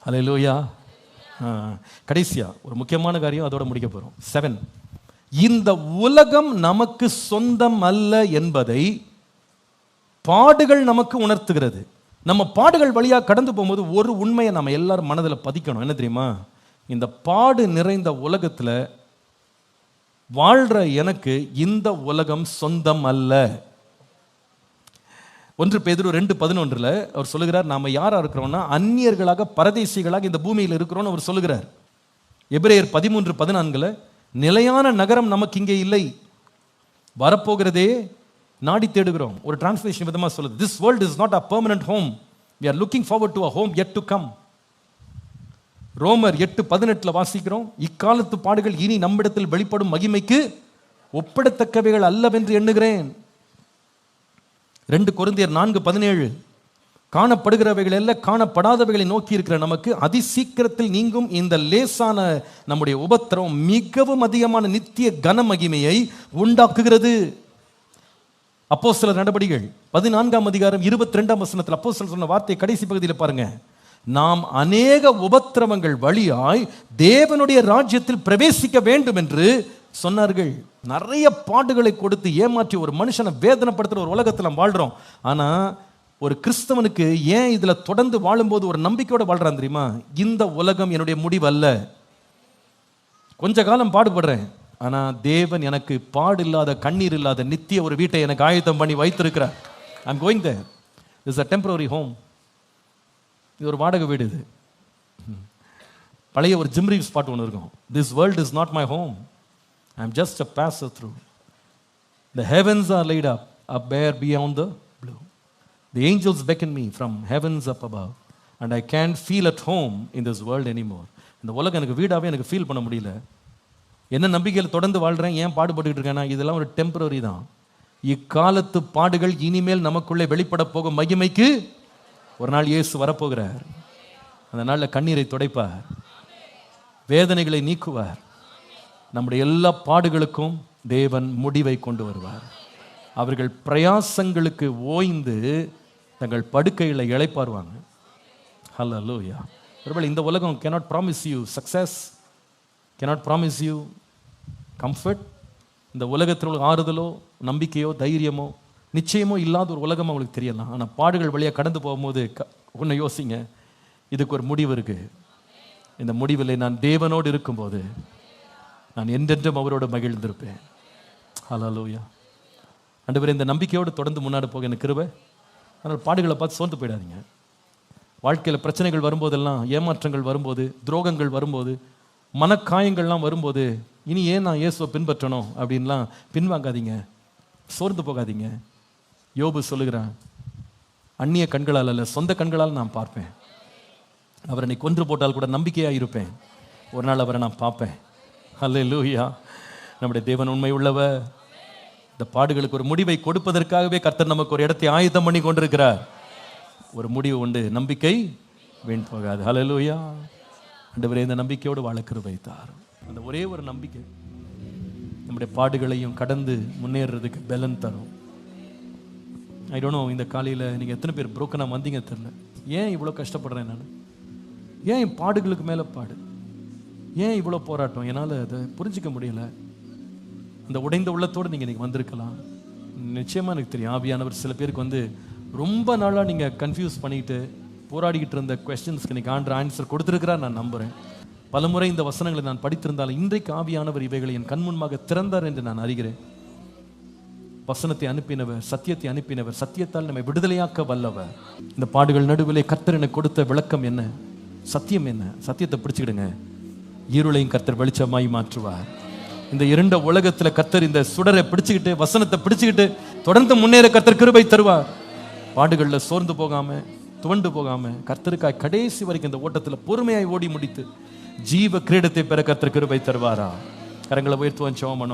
ஹல்லேலூயா. கடைசியா ஒரு முக்கியமான காரியம், அதோட முடிக்க போறோம். 7, இந்த உலகம் நமக்கு சொந்தம் அல்ல என்பதை பாடுகள் நமக்கு உணர்த்துகிறது. நம்ம பாடுகள் வழியா கடந்து போகும்போது ஒரு உண்மையை நம்ம எல்லாரும் மனதில் பதிக்கணும். என்ன தெரியுமா? இந்த பாடு நிறைந்த உலகத்துல வாழ்ற எனக்கு இந்த உலகம் சொந்தம் அல்ல. 1 பேதுரு 2:11 அவர் சொல்லுகிறார், நாம யாரா இருக்கிறோம்னா அந்நியர்களாக பரதேசிகளாக இந்த பூமியில் இருக்கிறோம்னு அவர் சொல்லுகிறார். எபிரேயர் 13:14 நிலையான நகரம் நமக்கு இங்கே இல்லை, வரப்போகிறதே நாடி தேடுகிறோம். ஒரு டிரான்ஸ்லேஷன் விதமா சொல்லுது, this world is not a permanent home, we are looking forward to a home yet to come. ரோமர் 8:18 வாசிக்கிறோம், இக்காலத்து பாடுகள் இனி நம்மிடத்தில் வெளிப்படும் மகிமைக்கு ஒப்பிடத்தக்கவைகள் அல்லவென்று எண்ணுகிறேன். 2 கொரிந்தியர் 4:17 காணப்படுகிறவைகள் அல்ல காணப்படாதவைகளை நோக்கி இருக்கிற நமக்கு அதிசீக்கிரத்தில் நீங்கும் இந்த லேசான நம்முடைய உபத்திரவம் மிகவும் அதிகமான நித்திய கன மகிமையை உண்டாக்குகிறது. அப்போஸ்தலர் நடபடிகள் 14:22 அப்போஸ்தலர் சொன்ன வார்த்தை கடைசி பகுதியில் பாருங்க, நாம் அநேக உபத்திரவங்கள் வழியாய் தேவனுடைய ராஜ்யத்தில் பிரவேசிக்க வேண்டும் என்று சொன்னார்கள். நிறைய பாடுகளை கொடுத்து ஏமாற்றி ஒரு மனுஷனை வேதனைப்படுத்துற ஒரு உலகத்தில் நாம் வாழ்றோம். ஆனா ஒரு கிறிஸ்தவனுக்கு ஏன் இதுல தொடர்ந்து வாழும்போது ஒரு நம்பிக்கையோட வாழ்றான் தெரியுமா? இந்த உலகம் என்னுடைய முடிவு அல்ல. கொஞ்ச காலம் பாடுபடுறேன், ஆனா தேவன் எனக்கு பாடு இல்லாத கண்ணீர் இல்லாத நித்திய ஒரு வீட்டை எனக்கு ஆயத்தம் பண்ணி வைத்திருக்கிறார். I am going there. This is a temporary home. இது ஒரு வாடகை வீடு. இது பழைய ஒரு ஜிம் ரீவ்ஸ் பாட்டு ஒன்று இருக்கும், this world is not my home, I am just a passer through, the heavens are laid up bare beyond the blue, the angels beckon me from heavens up above, and I can't feel at home in this world anymore. இந்த உலகம் எனக்கு வீடாவே எனக்கு feel பண்ண முடியல. என்ன நம்பிக்கையில் தொடர்ந்து வாழ்றேன், ஏன் பாடுபட்டுக்கிட்டு இருக்கேன்னா இதெல்லாம் ஒரு டெம்பரரி தான். இக்காலத்து பாடுகள் இனிமேல் நமக்குள்ளே வெளிப்பட போகும் மகிமைக்கு ஒரு நாள் இயேசு வரப்போகிறார். அந்த நாளில் கண்ணீரை துடைப்பார், வேதனைகளை நீக்குவார், நம்முடைய எல்லா பாடுகளுக்கும் தேவன் முடிவை கொண்டு வருவார். அவர்கள் பிரயாசங்களுக்கு ஓய்ந்து தங்கள் படுக்கைகளை இளைப்பாருவாங்க. ஹல்லேலூயா. ஒருவேளை இந்த உலகம் cannot promise you success, cannot promise you comfort. இந்த உலகத்தில் உள்ள ஆறுதலோ நம்பிக்கையோ தைரியமோ நிச்சயமோ இல்லாத ஒரு உலகம் அவங்களுக்கு தெரியலாம். ஆனால் பாடுகள் வழியாக கடந்து போகும்போது ஒன்று யோசிங்க, இதுக்கு ஒரு முடிவு இருக்கு. இந்த முடிவில் நான் தேவனோடு இருக்கும்போது நான் என்றென்றும் அவரோடு மகிழ்ந்திருப்பேன். ஹல்லேலூயா. ஆண்டவரே, இந்த நம்பிக்கையோடு தொடர்ந்து முன்னாடி போக எனக்கு கிருபை. ஆனால் பாடுகளை பார்த்து சோர்ந்து போயிடாதீங்க. வாழ்க்கையில் பிரச்சனைகள் வரும்போதெல்லாம், ஏமாற்றங்கள் வரும்போது, துரோகங்கள் வரும்போது, மனக்காயங்கள்லாம் வரும்போது, இனி ஏன் நான் இயேசுவை பின்பற்றணும் அப்படின்லாம் பின்வாங்காதீங்க, சோர்ந்து போகாதீங்க. யோபு சொல்லுகிறான், அந்நிய கண்களால் அல்ல சொந்த கண்களால் நான் பார்ப்பேன். அவரை நீ கொன்று போட்டால் கூட நம்பிக்கையாக இருப்பேன், ஒரு நாள் அவரை நான் பார்ப்பேன். ஹல்லேலூயா. நம்முடைய தேவன் உண்மை உள்ளவர். இந்த பாடுகளுக்கு ஒரு முடிவை கொடுப்பதற்காகவே கர்த்தர் நமக்கு ஒரு இடத்தை ஆயத்தம் பண்ணி கொண்டிருக்கிறார். ஒரு முடிவு உண்டு, நம்பிக்கை வீண் போகாது. ஹல்லேலூயா. ஆண்டவரே, இந்த நம்பிக்கையோடு வாழ கிருபை தாரும். அந்த ஒரே ஒரு நம்பிக்கை நம்முடைய பாடுகளையும் கடந்து முன்னேறதுக்கு பலன் தரும். ஐ டோன்ட் நோ, இந்த காலையில் நீங்கள் எத்தனை பேர் புரோக்கனாக வந்தீங்க தெரியல. ஏன் இவ்வளோ கஷ்டப்படுறேன் நான்? ஏன் பாடுகளுக்கு மேலே பாடு? ஏன் இவ்வளோ போராட்டம்? என்னால் அதை புரிஞ்சிக்க முடியல. அந்த உடைந்த உள்ளத்தோடு நீங்கள் இன்றைக்கி வந்திருக்கலாம். நிச்சயமாக எனக்கு தெரியும், ஆவியானவர் சில பேருக்கு வந்து ரொம்ப நாளாக நீங்கள் கன்ஃபியூஸ் பண்ணிக்கிட்டு போராடிக்கிட்டு இருந்த கொஸ்டின்ஸ்க்கு இன்றைக்கி ஆன்சர் கொடுத்துருக்கிறார் நான் நம்புகிறேன். பலமுறை இந்த வசனங்களை நான் படித்திருந்தாலும் இன்றைக்கு ஆவியானவர் இவைகளை என் கண்முன்பாக திறந்தார் என்று நான் அறிகிறேன். வசனத்தை அனுப்பினவர், சத்தியத்தை அனுப்பினவர், சத்தியத்தால் நம்மை விடுதலையாக்க வல்லவர். இந்த பாடுகள் நடுவிலே கர்த்தர் எனக்கு கொடுத்த விளக்கம் என்ன? சத்தியம் என்ன? சத்தியத்தை பிடிச்சுக்கிடுங்க, இருளையும் கர்த்தர் வெளிச்சமாய் மாற்றுவார். இந்த இருண்ட உலகத்துல கர்த்தர் இந்த சுடரை பிடிச்சுக்கிட்டு, வசனத்தை பிடிச்சுக்கிட்டு தொடர்ந்து முன்னேற கர்த்தர் கிருபை தருவார். பாடுகள்ல சோர்ந்து போகாம, துவண்டு போகாம, கர்த்தருக்காய் கடைசி வரைக்கும் இந்த ஓட்டத்துல பொறுமையாய் ஓடி முடித்து ஜீவ கிரீடத்தை பெற கர்த்தர் கிருபை தருவாரா? கரங்களை உயர்த்துவோம், ஜெபம் பண்ணுவோம்.